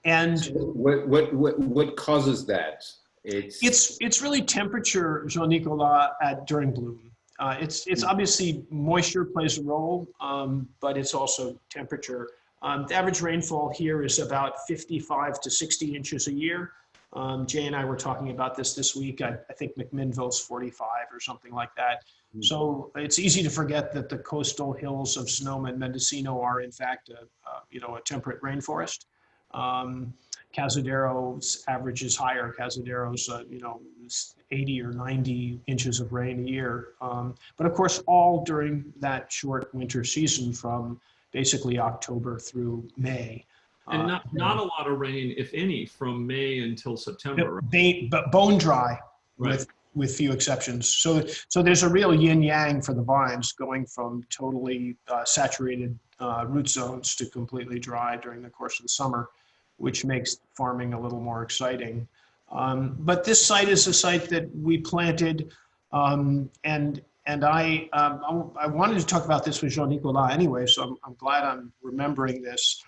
And So what causes that? it's really temperature, Jean-Nicolas, during bloom. It's obviously moisture plays a role, but it's also temperature. The average rainfall here is about 55 to 60 inches a year. Jay and I were talking about this week. I think McMinnville's 45 or something like that. So it's easy to forget that the coastal hills of Sonoma and Mendocino are in fact a temperate rainforest. Casidero's average is higher. Casidero's 80 or 90 inches of rain a year. But of course, all during that short winter season from basically October through May. And not a lot of rain, if any, from May until September. But bone dry, Right. with few exceptions. So there's a real yin yang for the vines, going from totally saturated root zones to completely dry during the course of the summer, which makes farming a little more exciting. But this site is a site that we planted, and I wanted to talk about this with Jean-Nicolas anyway, so I'm glad I'm remembering this.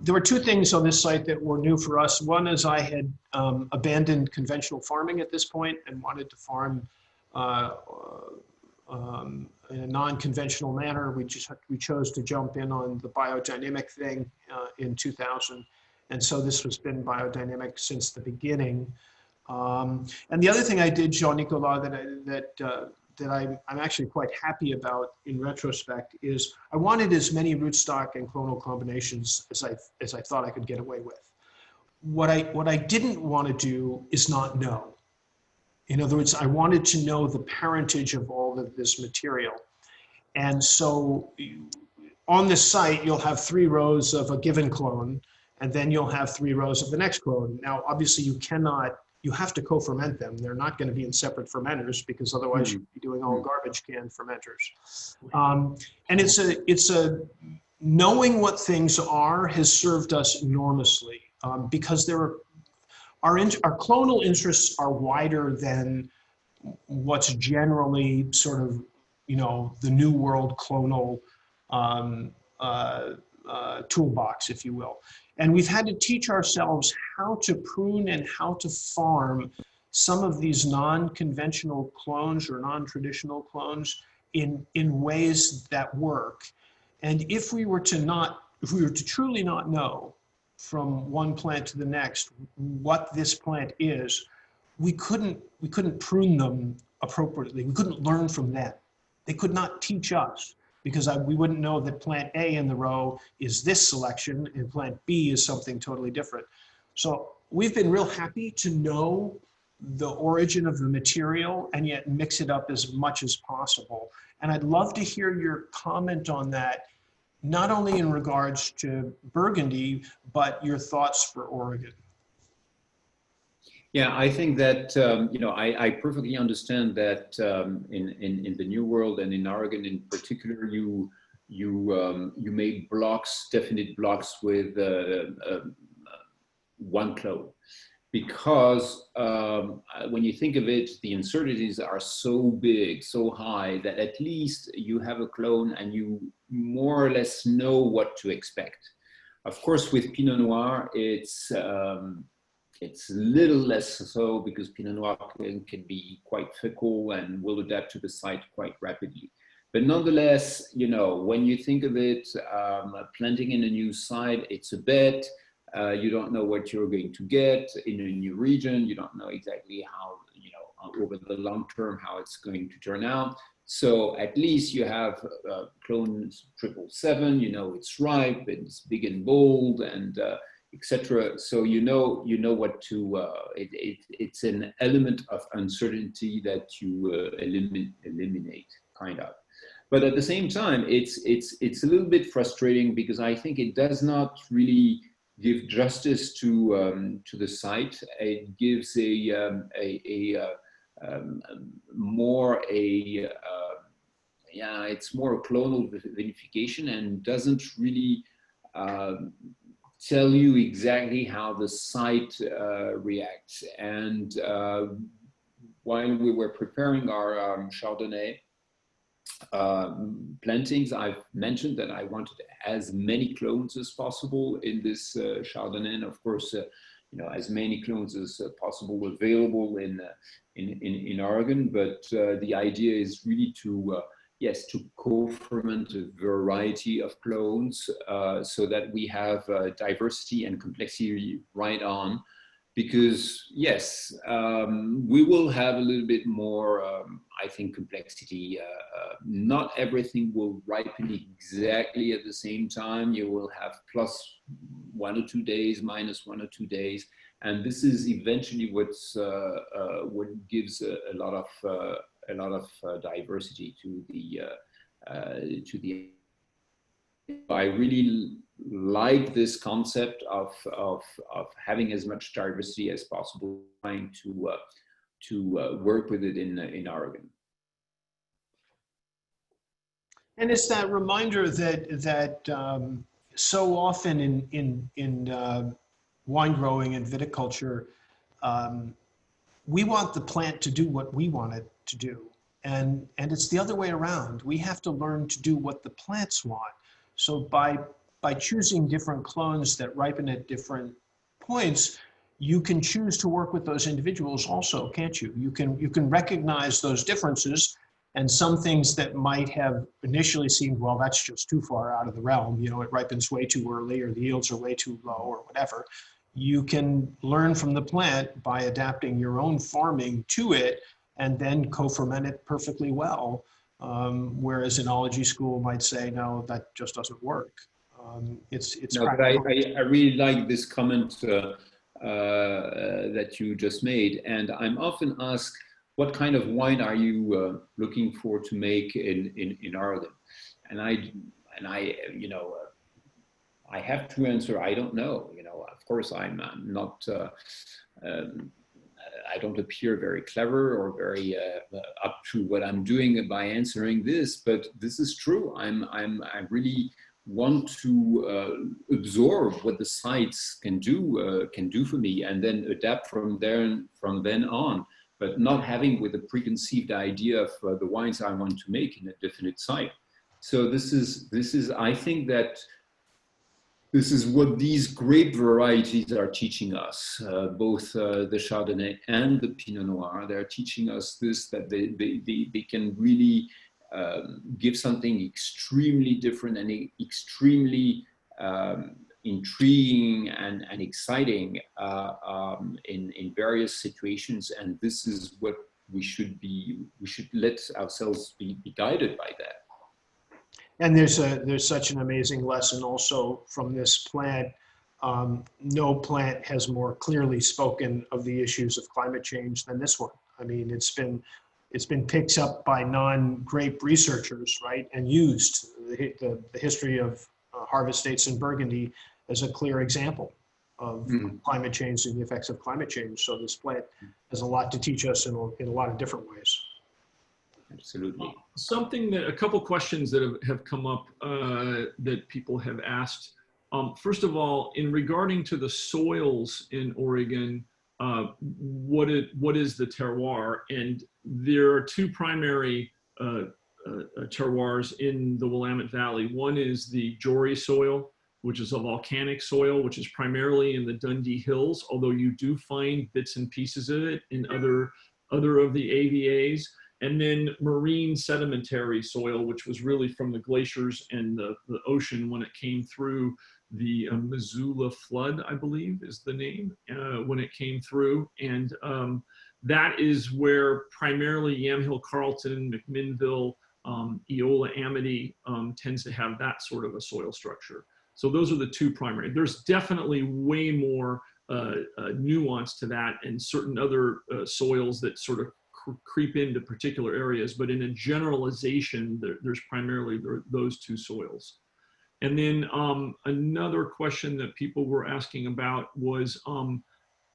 There were two things on this site that were new for us. One is I had abandoned conventional farming at this point and wanted to farm in a non-conventional manner. We chose to jump in on the biodynamic thing in 2000. And so this has been biodynamic since the beginning. And the other thing I did, Jean-Nicolas, that I'm actually quite happy about in retrospect is I wanted as many rootstock and clonal combinations as I thought I could get away with. What I didn't want to do is not know. In other words, I wanted to know the parentage of all of this material. And so on this site, you'll have 3 rows of a given clone, and then you'll have 3 rows of the next clone. Now, obviously you have to co-ferment them. They're not going to be in separate fermenters because otherwise you'd be doing all garbage can fermenters. And it's a knowing what things are has served us enormously because our clonal interests are wider than what's generally sort of, the new world clonal toolbox, if you will. And we've had to teach ourselves how to prune and how to farm some of these non-conventional clones or non-traditional clones in ways that work. And if we were to truly not know from one plant to the next what this plant is, we couldn't prune them appropriately. We couldn't learn from them. They could not teach us, because we wouldn't know that plant A in the row is this selection and plant B is something totally different. So we've been real happy to know the origin of the material and yet mix it up as much as possible. And I'd love to hear your comment on that, not only in regards to Burgundy, but your thoughts for Oregon. Yeah, I think that I perfectly understand that in the New World and in Oregon in particular, you made blocks, definite blocks with one clone, because when you think of it, the uncertainties are so big, so high, that at least you have a clone and you more or less know what to expect. Of course, with Pinot Noir, it's a little less so, because Pinot Noir can be quite fickle and will adapt to the site quite rapidly. But nonetheless, when you think of it, planting in a new site, it's a bet. You don't know what you're going to get in a new region. You don't know exactly how, over the long term, how it's going to turn out. So at least you have clone 777, it's ripe, it's big and bold, and etc. So you know what to. It's an element of uncertainty that you eliminate, kind of. But at the same time, it's a little bit frustrating, because I think it does not really give justice to the site. It gives it's more a clonal vinification, and doesn't really tell you exactly how the site reacts. And while we were preparing our Chardonnay, plantings. I've mentioned that I wanted as many clones as possible in this Chardonnay, and of course, as many clones as possible available in Oregon. But the idea is really to yes, to co-ferment a variety of clones so that we have diversity and complexity right on. Because yes, we will have a little bit more, I think, complexity. Not everything will ripen exactly at the same time. You will have plus 1 or 2 days, minus 1 or 2 days, and this is eventually what gives a lot of diversity to the. I really like this concept of having as much diversity as possible, trying to work with it in Oregon. And it's that reminder that so often in wine growing and viticulture, we want the plant to do what we want it to do, and it's the other way around. We have to learn to do what the plants want. So by choosing different clones that ripen at different points, you can choose to work with those individuals also, can't you? You can recognize those differences, and some things that might have initially seemed, well, that's just too far out of the realm, it ripens way too early, or the yields are way too low, or whatever. You can learn from the plant by adapting your own farming to it, and then co-ferment it perfectly well. Whereas enology school might say, no, that just doesn't work. It's no, but I really like this comment that you just made, and I'm often asked, what kind of wine are you looking for to make in Oregon? And I I have to answer, I don't know. Of course, I'm not. I don't appear very clever or very up to what I'm doing by answering this, but this is true. I really want to absorb what the sites can do for me, and then adapt from then on, but not having with a preconceived idea of the wines I want to make in a definite site. So this is I think that this is what these grape varieties are teaching us, both the Chardonnay and the Pinot Noir. They're teaching us this, that they can really give something extremely different and extremely intriguing and exciting in various situations. And this is what we should let ourselves be guided by that. And there's such an amazing lesson also from this plant. No plant has more clearly spoken of the issues of climate change than this one. I mean, it's been picked up by non-grape researchers, right, and used. The history of harvest dates in Burgundy as a clear example of climate change and the effects of climate change. So this plant has a lot to teach us in a lot of different ways. Absolutely. A couple questions that have come up that people have asked. First of all, in regarding to the soils in Oregon, what is the terroir? And there are two primary terroirs in the Willamette Valley. One is the Jory soil, which is a volcanic soil, which is primarily in the Dundee Hills, although you do find bits and pieces of it in other of the AVAs. And then marine sedimentary soil, which was really from the glaciers and the ocean when it came through the Missoula flood, I believe is the name, when it came through. And that is where primarily Yamhill, Carlton, McMinnville, Eola, Amity tends to have that sort of a soil structure. So those are the two primary. There's definitely way more nuance to that, and certain other soils that sort of creep into particular areas, but in a generalization, there's primarily those two soils. And then another question that people were asking about was,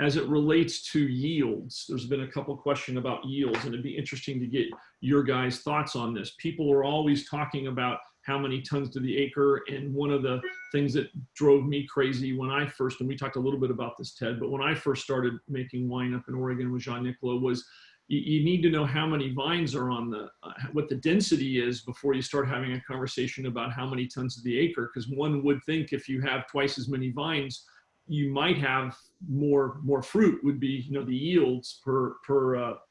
as it relates to yields, there's been a couple questions about yields, and it'd be interesting to get your guys' thoughts on this. People are always talking about how many tons to the acre, and one of the things that drove me crazy when I first, and we talked a little bit about this, Ted, but when I first started making wine up in Oregon with Jean-Nicolas, was you need to know how many vines are on the, what the density is before you start having a conversation about how many tons of the acre. Because one would think if you have twice as many vines, you might have more fruit. Would be, the yields per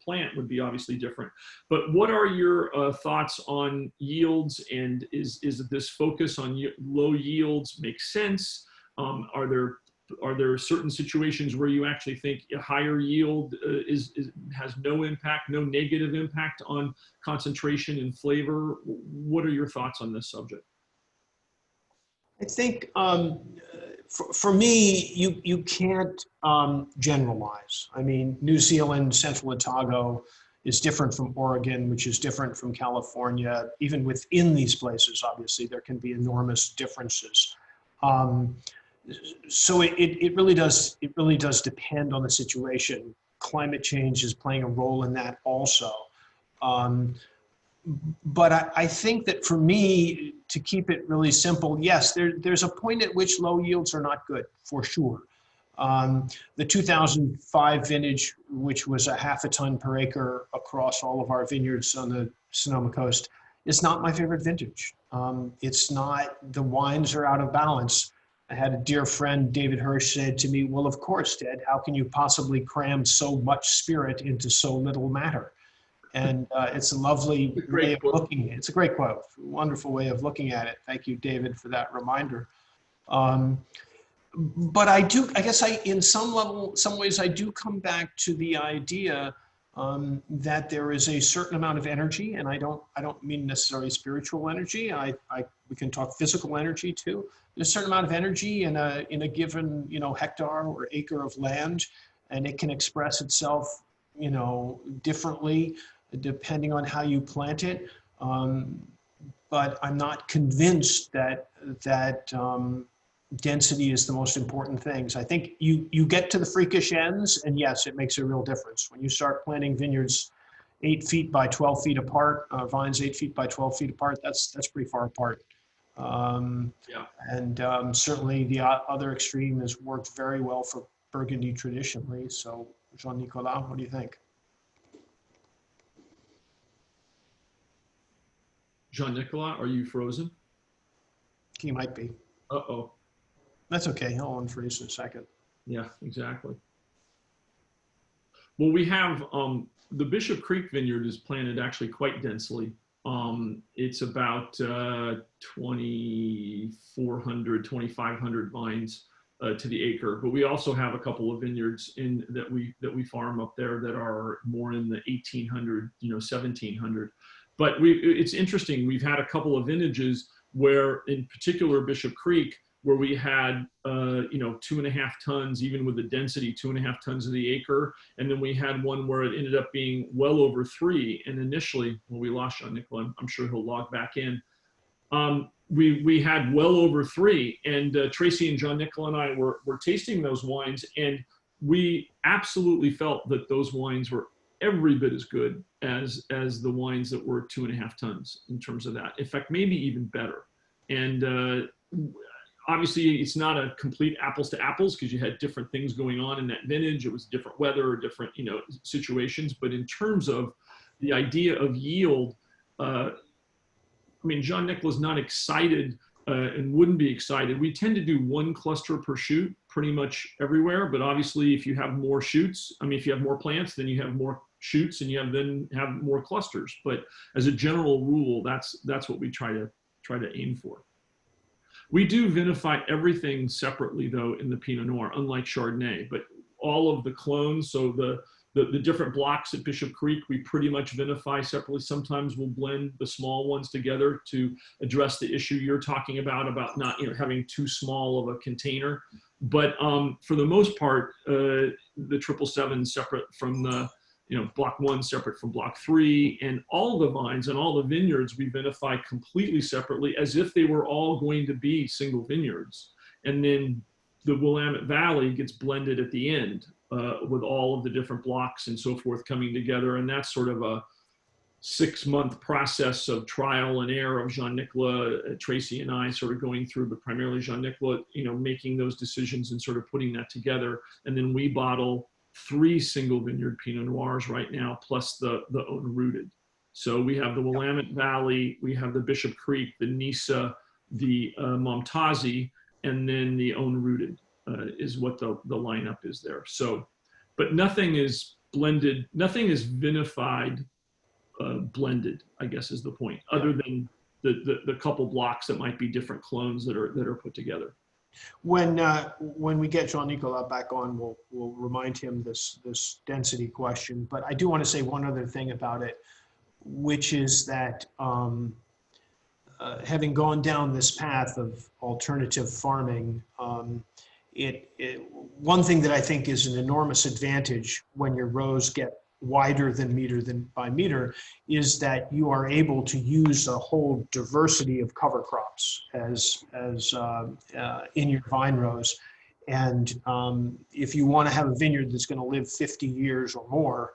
plant would be obviously different. But what are your thoughts on yields, and is this focus on low yields make sense? Are there certain situations where you actually think a higher yield has no impact, no negative impact on concentration and flavor? What are your thoughts on this subject? I think for me, you can't generalize. I mean, New Zealand, Central Otago is different from Oregon, which is different from California. Even within these places, obviously, there can be enormous differences. So it really does depend on the situation. Climate change is playing a role in that also. But I think that for me, to keep it really simple, yes, there's a point at which low yields are not good, for sure. The 2005 vintage, which was a half a ton per acre across all of our vineyards on the Sonoma coast, is not my favorite vintage. It's not, the wines are out of balance. I had a dear friend, David Hirsch, said to me, well, of course, Ted, how can you possibly cram so much spirit into so little matter? And it's a lovely way of looking. It's a great quote, wonderful way of looking at it. Thank you, David, for that reminder. But I guess in some ways, I do come back to the idea that there is a certain amount of energy, and I don't mean necessarily spiritual energy. We can talk physical energy too. There's a certain amount of energy in a given hectare or acre of land, and it can express itself differently depending on how you plant it. But I'm not convinced that density is the most important things. I think you get to the freakish ends, and yes, it makes a real difference. When you start planting vineyards 8 feet by 12 feet apart, vines 8 feet by 12 feet apart, that's pretty far apart. Yeah. And certainly the other extreme has worked very well for Burgundy traditionally. So Jean-Nicolas, what do you think? Jean-Nicolas, are you frozen? He might be. Uh-oh. That's okay. He'll unfreeze in a second. Yeah, exactly. Well, we have the Bishop Creek vineyard is planted actually quite densely. It's about 2,400, 2,500 vines to the acre. But we also have a couple of vineyards that we farm up there that are more in the 1,800, 1,700. But it's interesting. We've had a couple of vintages where, in particular, Bishop Creek, where we had 2.5 tons, even with the density, 2.5 tons of the acre. And then we had one where it ended up being well over 3. And initially, when we lost Jean-Nicolas, I'm sure he'll log back in. We had well over 3. And Tracy and Jean-Nicolas and I were tasting those wines, and we absolutely felt that those wines were every bit as good as the wines that were 2.5 tons in terms of that. In fact, maybe even better. And obviously, it's not a complete apples to apples because you had different things going on in that vintage. It was different weather, different situations. But in terms of the idea of yield, Jean-Nicolas is not excited and wouldn't be excited. We tend to do 1 cluster per shoot pretty much everywhere. But obviously, if you have more shoots, if you have more plants, then you have more shoots, and you have more clusters. But as a general rule, that's what we try to aim for. We do vinify everything separately, though, in the Pinot Noir, unlike Chardonnay. But all of the clones, so the different blocks at Bishop Creek, we pretty much vinify separately. Sometimes we'll blend the small ones together to address the issue you're talking about not having too small of a container. But for the most part, the 777 separate from the block 1 separate from block 3, and all the vines and all the vineyards we vinify completely separately, as if they were all going to be single vineyards. And then the Willamette Valley gets blended at the end with all of the different blocks and so forth coming together. And that's sort of a 6-month process of trial and error of Jean-Nicolas, Tracy and I sort of going through, but primarily Jean-Nicolas, making those decisions and sort of putting that together. And then we bottle 3 single vineyard Pinot Noirs right now, plus the unrooted. So we have the Willamette Valley, we have the Bishop Creek, the Nisa, the Momtazi, and then the unrooted is what the lineup is there. So, but nothing is blended, nothing is vinified, blended, I guess is the point, other than the couple blocks that might be different clones that are put together. When we get Jean-Nicolas back on, we'll remind him this density question. But I do want to say one other thing about it, which is that having gone down this path of alternative farming, one thing that I think is an enormous advantage when your rows get wider than by meter is that you are able to use a whole diversity of cover crops as in your vine rows. And if you want to have a vineyard that's going to live 50 years or more,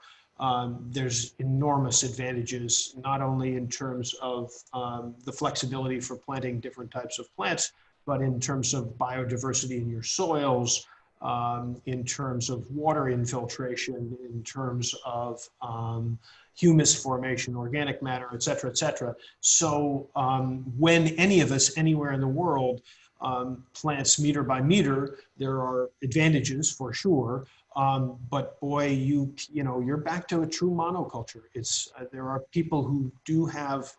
there's enormous advantages, not only in terms of the flexibility for planting different types of plants, but in terms of biodiversity in your soils, in terms of water infiltration, in terms of humus formation, organic matter, et cetera, et cetera. So when any of us anywhere in the world plants meter by meter, there are advantages for sure. But boy, you're back to a true monoculture. There are people who do have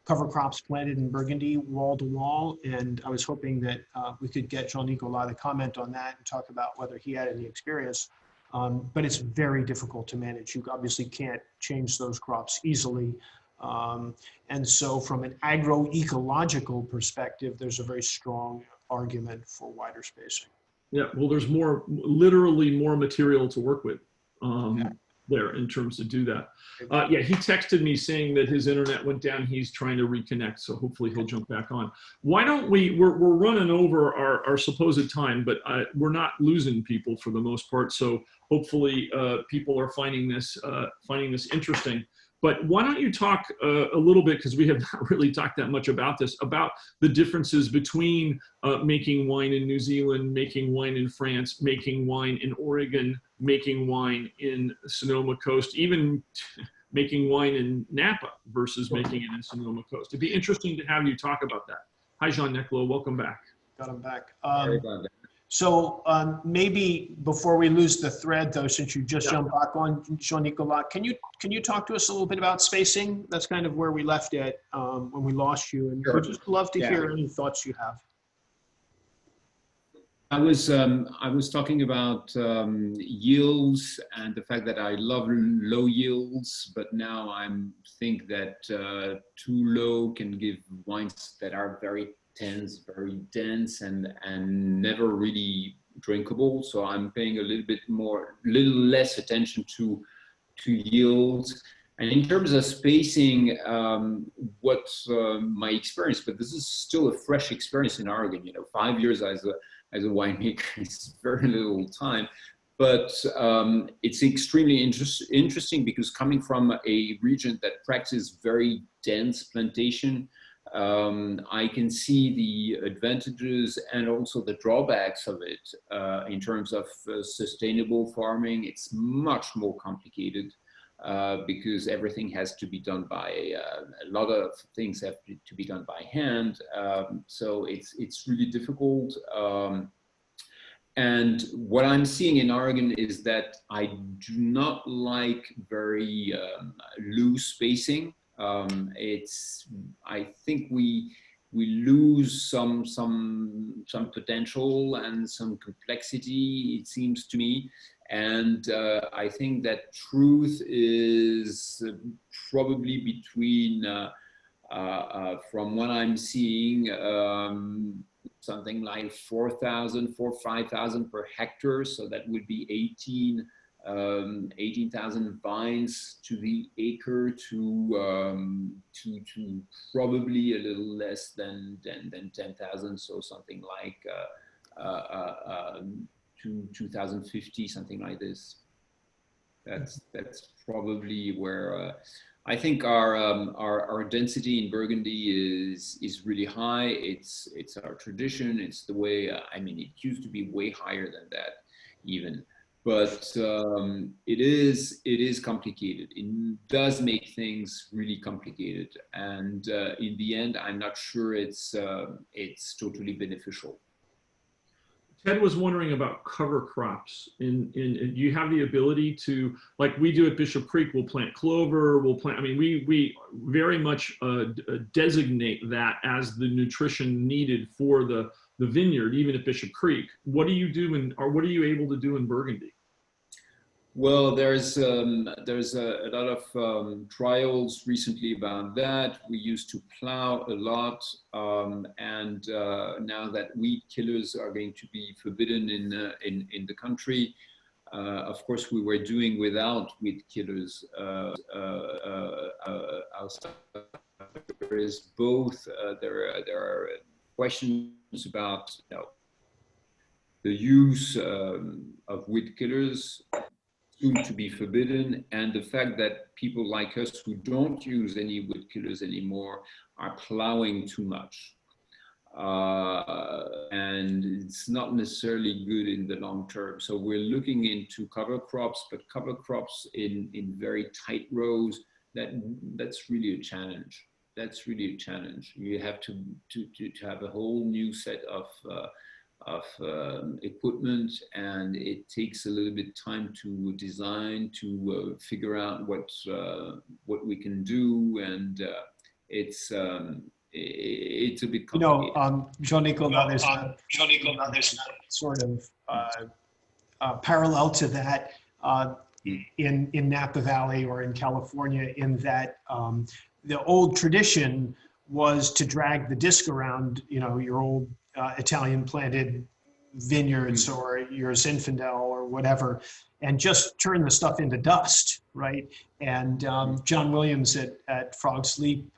cover crops planted in Burgundy wall to wall, and I was hoping that we could get Jean-Nicolas to comment on that and talk about whether he had any experience. But it's very difficult to manage. You obviously can't change those crops easily. And so from an agroecological perspective, there's a very strong argument for wider spacing. Yeah, well, there's literally more material to work with there in terms to do that. Yeah, he texted me saying that his internet went down. He's trying to reconnect, so hopefully he'll jump back on. Why don't we're running over our supposed time, but we're not losing people for the most part. So hopefully people are finding this interesting. But why don't you talk a little bit, because we have not really talked that much about this, about the differences between making wine in New Zealand, making wine in France, making wine in Oregon, making wine in Sonoma Coast, even making wine in Napa versus making it in Sonoma Coast. It'd be interesting to have you talk about that. Hi, Jean-Nicolas, welcome back. Got him back. So maybe before we lose the thread, though, since you just jumped back on, Jean-Nicolas, can you talk to us a little bit about spacing? That's kind of where we left it when we lost you, and we'd just love to hear any thoughts you have. I was talking about yields and the fact that I love low yields, but now I think that too low can give wines that are very dense and never really drinkable. So I'm paying a little less attention to yields. And in terms of spacing, what's my experience, but this is still a fresh experience in Oregon. 5 years as a winemaker is very little time, but it's extremely interesting because coming from a region that practices very dense plantation, I can see the advantages and also the drawbacks of it in terms of sustainable farming. It's much more complicated because everything has to be done by, a lot of things have to be done by hand. So it's really difficult. And what I'm seeing in Oregon is that I do not like very loose spacing. I think we lose some potential and some complexity, it seems to me. And I think that truth is probably between, from what I'm seeing, something like 4,000 or 5,000 per hectare. So that would be 18,000 vines to the acre to probably a little less than 10,000. So something like 2,050, something like this. That's probably where I think our density in Burgundy is really high. It's our tradition. It's the way. I mean, it used to be way higher than that, even. but it is complicated. It does make things really complicated, and in the end, I'm not sure it's totally beneficial. Ted was wondering about cover crops. You have the ability to, like we do at Bishop Creek, we'll plant clover, we'll plant, I mean, we very much designate that as the nutrition needed for the vineyard, even at Bishop Creek. What do you do or what are you able to do in Burgundy? Well, there's a lot of trials recently about that. We used to plow a lot, and now that weed killers are going to be forbidden in the country, of course, we were doing without weed killers outside. There is both. There are questions about the use of weed killers, soon to be forbidden, and the fact that people like us who don't use any wood killers anymore are plowing too much. And it's not necessarily good in the long term. So we're looking into cover crops, but cover crops in very tight rows, that's really a challenge. That's really a challenge. You have to have a whole new set of equipment, and it takes a little bit time to design, to figure out what we can do, and it's a bit complicated. Jean-Nicolas, there's a sort of parallel to that in Napa Valley or in California, in that the old tradition was to drag the disc around, your old Italian planted vineyards or your Zinfandel or whatever, and just turn the stuff into dust, right? And John Williams at Frog's Leap,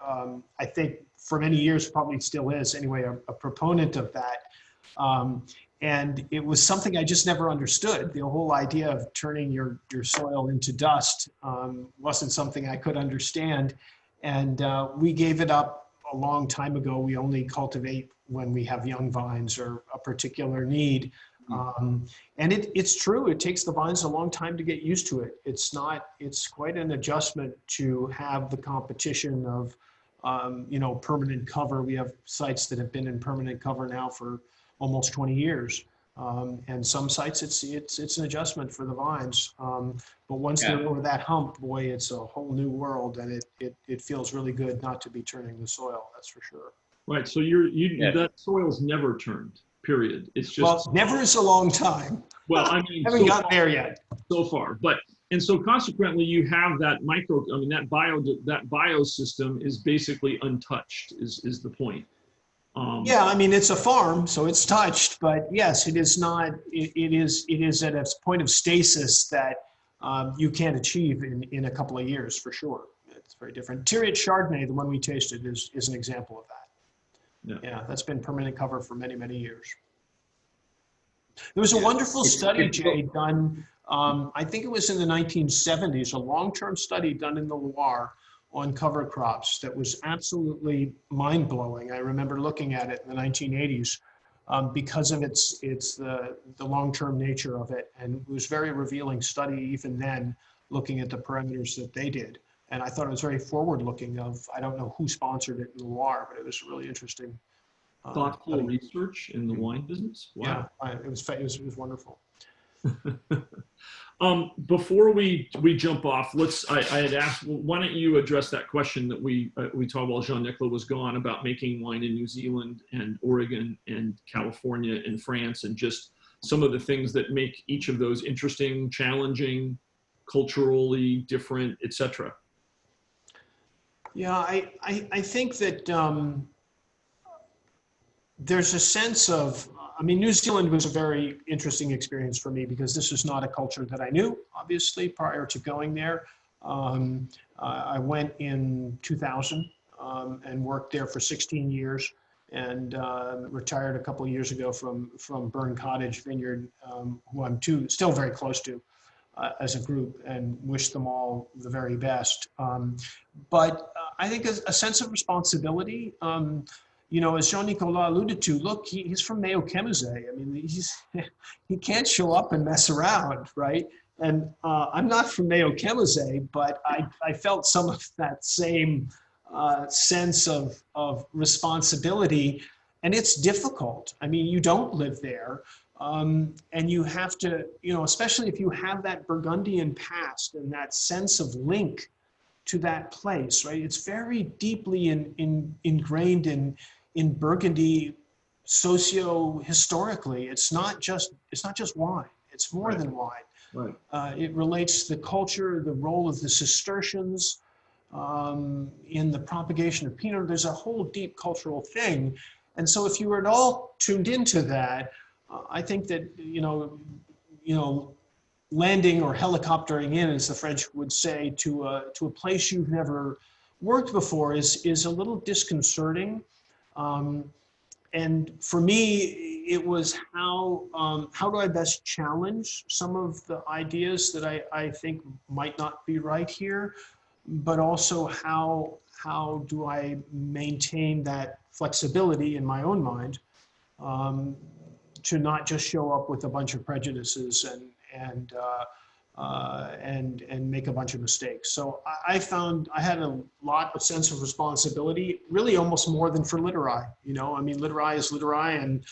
I think for many years probably still is anyway, a proponent of that. And it was something I just never understood. The whole idea of turning your soil into dust wasn't something I could understand. And we gave it up a long time ago. We only cultivate when we have young vines or a particular need. And it's true, it takes the vines a long time to get used to it. It's quite an adjustment to have the competition of, permanent cover. We have sites that have been in permanent cover now for almost 20 years. And some sites it's an adjustment for the vines. But once they're over that hump, boy, it's a whole new world, and it feels really good not to be turning the soil, that's for sure. Right, so that soil's never turned, period. It's just— Well, never is a long time. Well, I mean, haven't gotten there yet. So far, and so consequently, you have that that biosystem is basically untouched, is the point. Yeah, I mean, it's a farm, so it's touched, but yes, it is not, it is at a point of stasis that you can't achieve in a couple of years, for sure. It's very different. Thierry Chardonnay, the one we tasted, is an example of that. Yeah, that's been permanent cover for many, many years. There was a wonderful study, Jay, done, I think it was in the 1970s, a long-term study done in the Loire on cover crops that was absolutely mind-blowing. I remember looking at it in the 1980s because of the long-term nature of it, and it was a very revealing study even then, looking at the parameters that they did. And I thought it was very forward-looking. I don't know who sponsored it in the Loire, but it was really interesting. Thoughtful research in the wine business. Wow. Yeah, it was wonderful. Before we jump off, I had asked, well, why don't you address that question that we talked while Jean-Nicolas was gone about making wine in New Zealand and Oregon and California and France, and just some of the things that make each of those interesting, challenging, culturally different, etc. Yeah, I think that there's a sense of, I mean, New Zealand was a very interesting experience for me because this is not a culture that I knew, obviously, prior to going there. I went in 2000 and worked there for 16 years and retired a couple of years ago from Burn Cottage Vineyard, who I'm still very close to as a group, and wish them all the very best. But I think a sense of responsibility. as Jean-Nicolas alluded to, look, he's from Mayo-Chemizet. I mean, he can't show up and mess around, right? And I'm not from Mayo-Chemizet, but I felt some of that same sense of responsibility, and it's difficult. I mean, you don't live there, and you have to, especially if you have that Burgundian past and that sense of link to that place, right? It's very deeply ingrained in Burgundy socio-historically. It's not just wine. It's more than wine. Right. It relates to the culture, the role of the Cistercians in the propagation of Pinot. There's a whole deep cultural thing. And so if you were at all tuned into that, I think that, landing or helicoptering in, as the French would say, to a place you've never worked before is a little disconcerting. And for me, it was how do I best challenge some of the ideas that I think might not be right here, but also how do I maintain that flexibility in my own mind to not just show up with a bunch of prejudices and make a bunch of mistakes. So I found I had a lot of sense of responsibility, really almost more than for Littorai. I mean, Littorai is Littorai, and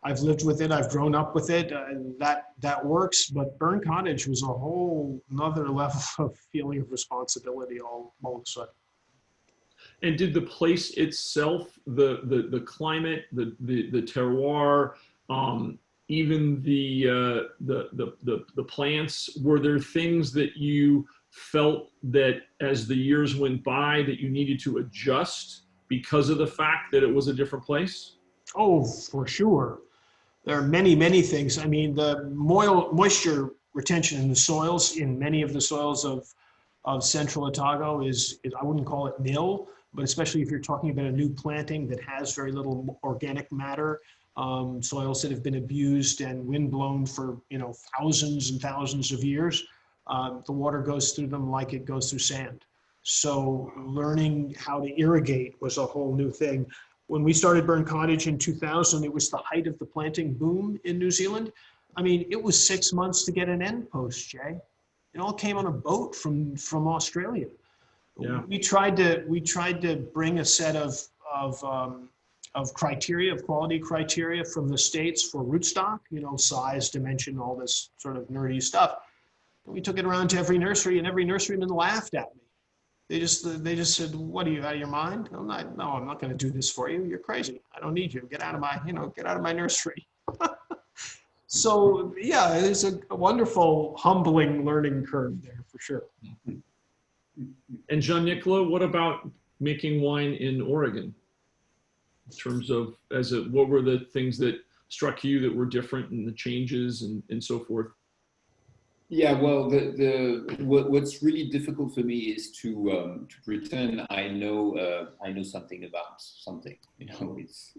I've lived with it, I've grown up with it, that works. But Burn Cottage was a whole another level of feeling of responsibility all of a sudden. And did the place itself, the climate, the terroir, even the plants, were there things that you felt that as the years went by that you needed to adjust because of the fact that it was a different place? Oh, for sure. There are many, many things. I mean, the moisture retention in the soils, in many of the soils of Central Otago is I wouldn't call it nil, but especially if you're talking about a new planting that has very little organic matter, soils that have been abused and windblown for thousands and thousands of years, the water goes through them like it goes through sand. So learning how to irrigate was a whole new thing. When we started Burn Cottage in 2000, it was the height of the planting boom in New Zealand. I mean, it was 6 months to get an end post, Jay. It all came on a boat from Australia. Yeah. We tried to bring a set of criteria, of quality criteria from the States for rootstock, size, dimension, all this sort of nerdy stuff. And we took it around to every nursery, and every nurseryman laughed at me. They just said, "What, are you out of your mind?" I'm not going to do this for you. You're crazy. I don't need you. Get out of my nursery. So yeah, it is a wonderful, humbling learning curve there for sure. And Jean-Nicolas, what about making wine in Oregon? In terms of what were the things that struck you that were different, and the changes and so forth? Yeah, well, what's really difficult for me is to pretend I know something about something. It's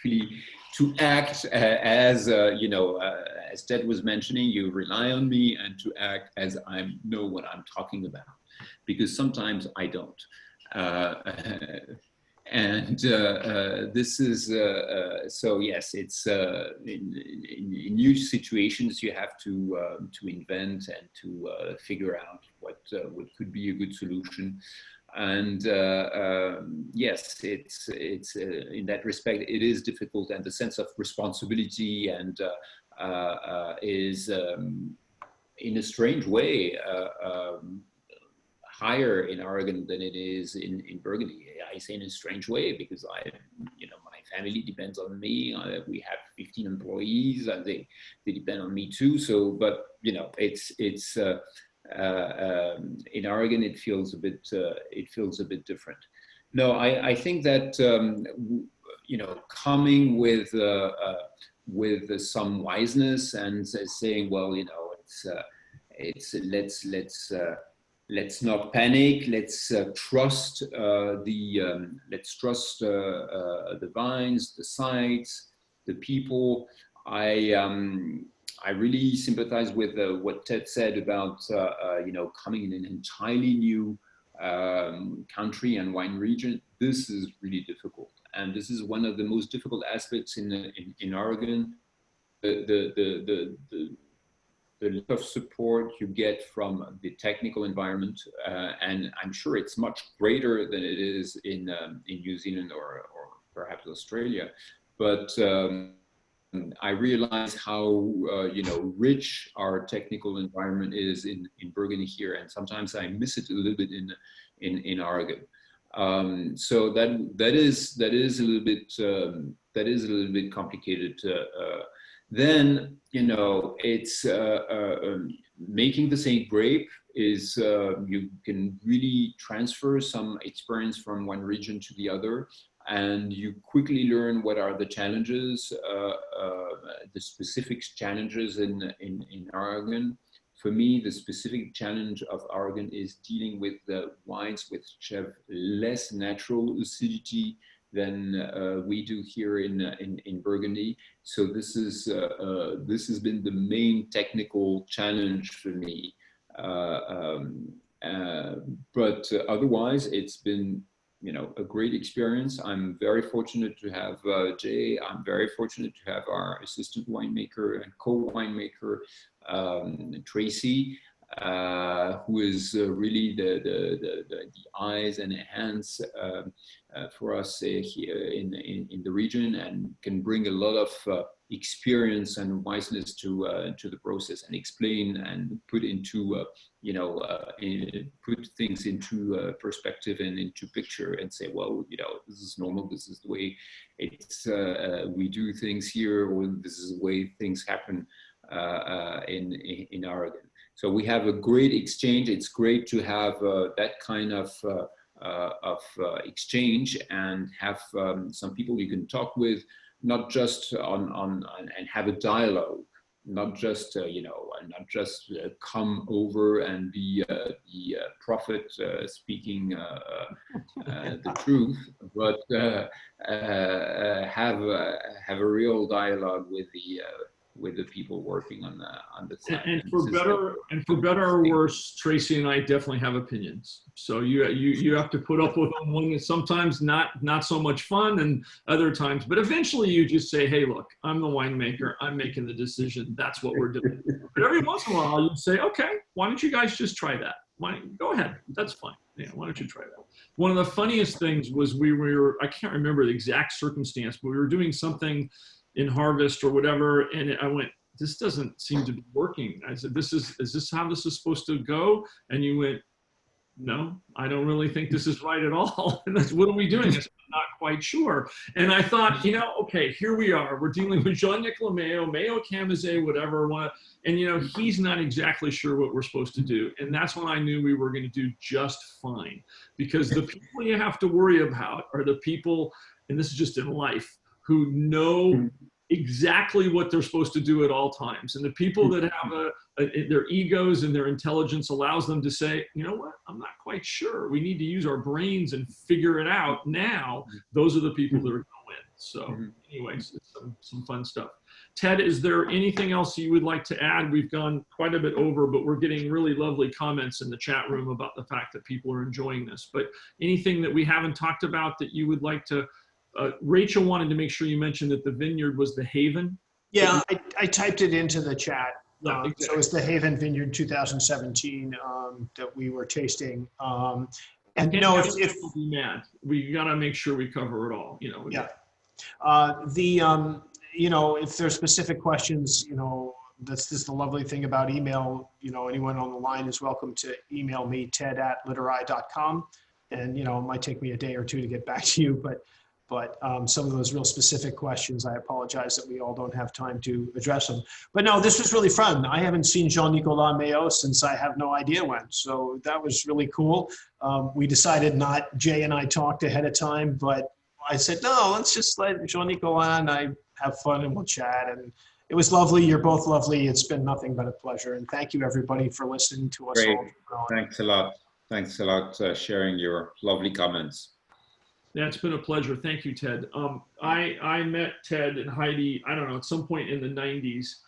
really to act as as Ted was mentioning. You rely on me, and to act as I know what I'm talking about, because sometimes I don't. This is so yes, it's in new situations you have to invent and to figure out what could be a good solution. And yes, it's in that respect it is difficult, and the sense of responsibility and is in a strange way higher in Oregon than it is in Burgundy. I say in a strange way because my family depends on me. We have 15 employees, and they depend on me too. So, but it's in Oregon it feels a bit different. No, I think that coming with some wiseness and saying, well, let's not panic. Let's trust the vines, the sites, the people. I really sympathize with what Ted said about coming in an entirely new country and wine region. This is really difficult, and this is one of the most difficult aspects in Oregon. The lack of support you get from the technical environment, and I'm sure it's much greater than it is in New Zealand or perhaps Australia. But I realize how rich our technical environment is in Burgundy here, and sometimes I miss it a little bit in Oregon. So that is a little bit complicated. Then it's making the same grape is you can really transfer some experience from one region to the other, and you quickly learn what are the challenges, the specific challenges in Oregon. For me, the specific challenge of Oregon is dealing with the wines which have less natural acidity than we do here in Burgundy. So this has been the main technical challenge for me. But otherwise, it's been a great experience. I'm very fortunate to have Jay. I'm very fortunate to have our assistant winemaker and co-winemaker Tracy, who is really the eyes and hands for us here in the region, and can bring a lot of experience and wiseness to the process, and explain and put into put things into perspective and into picture, and say, well, this is normal, this is the way it's we do things here, or this is the way things happen in Oregon. So we have a great exchange. It's great to have that kind of exchange, and have some people you can talk with, not just and have a dialogue, not just come over and be the prophet speaking the truth, but have a real dialogue with the people working on the site. And for better or worse, Tracy and I definitely have opinions. So you have to put up with them when it's sometimes not so much fun, and other times. But eventually you just say, hey, look, I'm the winemaker. I'm making the decision. That's what we're doing. But every once in a while you say, okay, why don't you guys just try that? Go ahead. That's fine. Yeah, why don't you try that? One of the funniest things was I can't remember the exact circumstance, but we were doing something in harvest or whatever, and I went, this doesn't seem to be working. I said, is this how this is supposed to go? And you went, no, I don't really think this is right at all. And that's, what are we doing? I said, I'm not quite sure. And I thought, okay, here we are. We're dealing with Jean-Nicolas Mayo Camazet, whatever. And he's not exactly sure what we're supposed to do. And that's when I knew we were going to do just fine, because the people you have to worry about are the people, and this is just in life, who know exactly what they're supposed to do at all times. And the people that have their egos and their intelligence allows them to say, you know what, I'm not quite sure. We need to use our brains and figure it out now. Those are the people that are going to win. So anyways, it's some fun stuff. Ted, is there anything else you would like to add? We've gone quite a bit over, but we're getting really lovely comments in the chat room about the fact that people are enjoying this. But anything that we haven't talked about that you would like to Rachel wanted to make sure you mentioned that the vineyard was the Haven. Yeah, I typed it into the chat. Yeah, exactly. So it's the Haven Vineyard 2017 that we were tasting. And if be mad, we got to make sure we cover it all. Yeah. If there's specific questions, that's just the lovely thing about email. Anyone on the line is welcome to email me, ted@littorai.com. And, it might take me a day or two to get back to you, but some of those real specific questions, I apologize that we all don't have time to address them. But no, this was really fun. I haven't seen Jean-Nicolas Mayo since I have no idea when. So that was really cool. We decided not, Jay and I talked ahead of time, but I said, no, let's just let Jean-Nicolas and I have fun and we'll chat. And it was lovely. You're both lovely. It's been nothing but a pleasure. And thank you, everybody, for listening to us. Great. All. Thanks a lot. Thanks a lot sharing your lovely comments. Yeah, it's been a pleasure. Thank you, Ted. I met Ted and Heidi, I don't know, at some point in the 90s,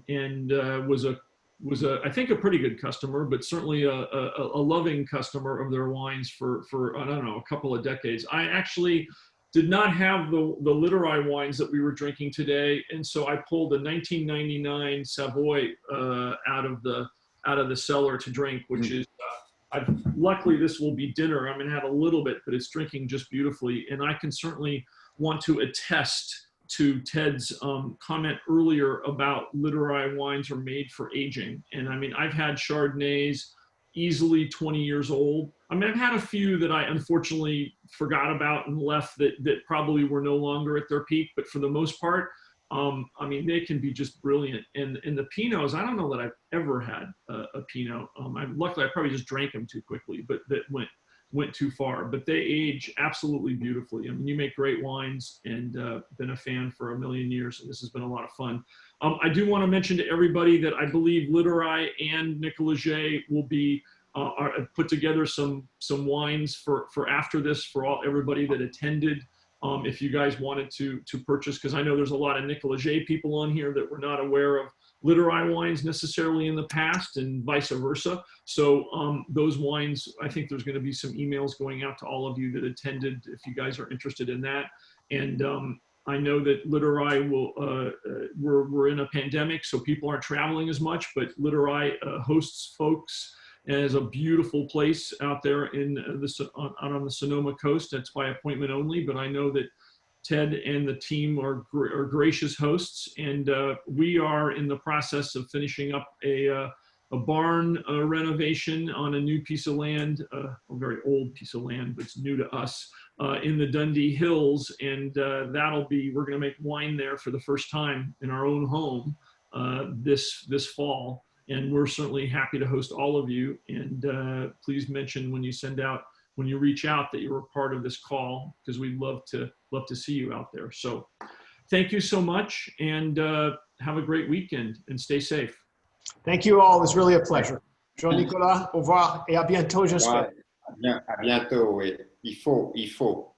and was I think a pretty good customer, but certainly a loving customer of their wines for I don't know, a couple of decades. I actually did not have the Littorai wines that we were drinking today, and so I pulled a 1999 Savoy out of the cellar to drink, which is luckily this will be dinner. I'm gonna have a little bit, but it's drinking just beautifully, and I can certainly want to attest to Ted's comment earlier about Littorai wines are made for aging. And I mean, I've had Chardonnays easily 20 years old. I mean, I've had a few that I unfortunately forgot about and left that probably were no longer at their peak, but for the most part, I mean, they can be just brilliant. And the Pinots, I don't know that I've ever had a Pinot. Luckily, I probably just drank them too quickly, but that went too far. But they age absolutely beautifully. I mean, you make great wines, and been a fan for a million years, and this has been a lot of fun. I do want to mention to everybody that I believe Littorai and Nicolas-Jay will be put together some wines for after this for everybody that attended. If you guys wanted to purchase, because I know there's a lot of Nicolas-Jay people on here that were not aware of Littorai wines necessarily in the past, and vice versa. So those wines, I think there's going to be some emails going out to all of you that attended if you guys are interested in that. And I know that Littorai we're in a pandemic, so people aren't traveling as much, but Littorai hosts folks as a beautiful place out there out on the Sonoma coast. That's by appointment only, but I know that Ted and the team are gracious hosts, and we are in the process of finishing up a barn renovation on a new piece of land, a very old piece of land, but it's new to us, in the Dundee Hills, and we're going to make wine there for the first time in our own home this fall. And we're certainly happy to host all of you. And please mention when you reach out that you were part of this call, because we'd love to see you out there. So thank you so much, and have a great weekend and stay safe. Thank you all. It's really a pleasure. Jean-Nicolas, au revoir et à bientôt, j'espère. À bientôt, oui. Il faut.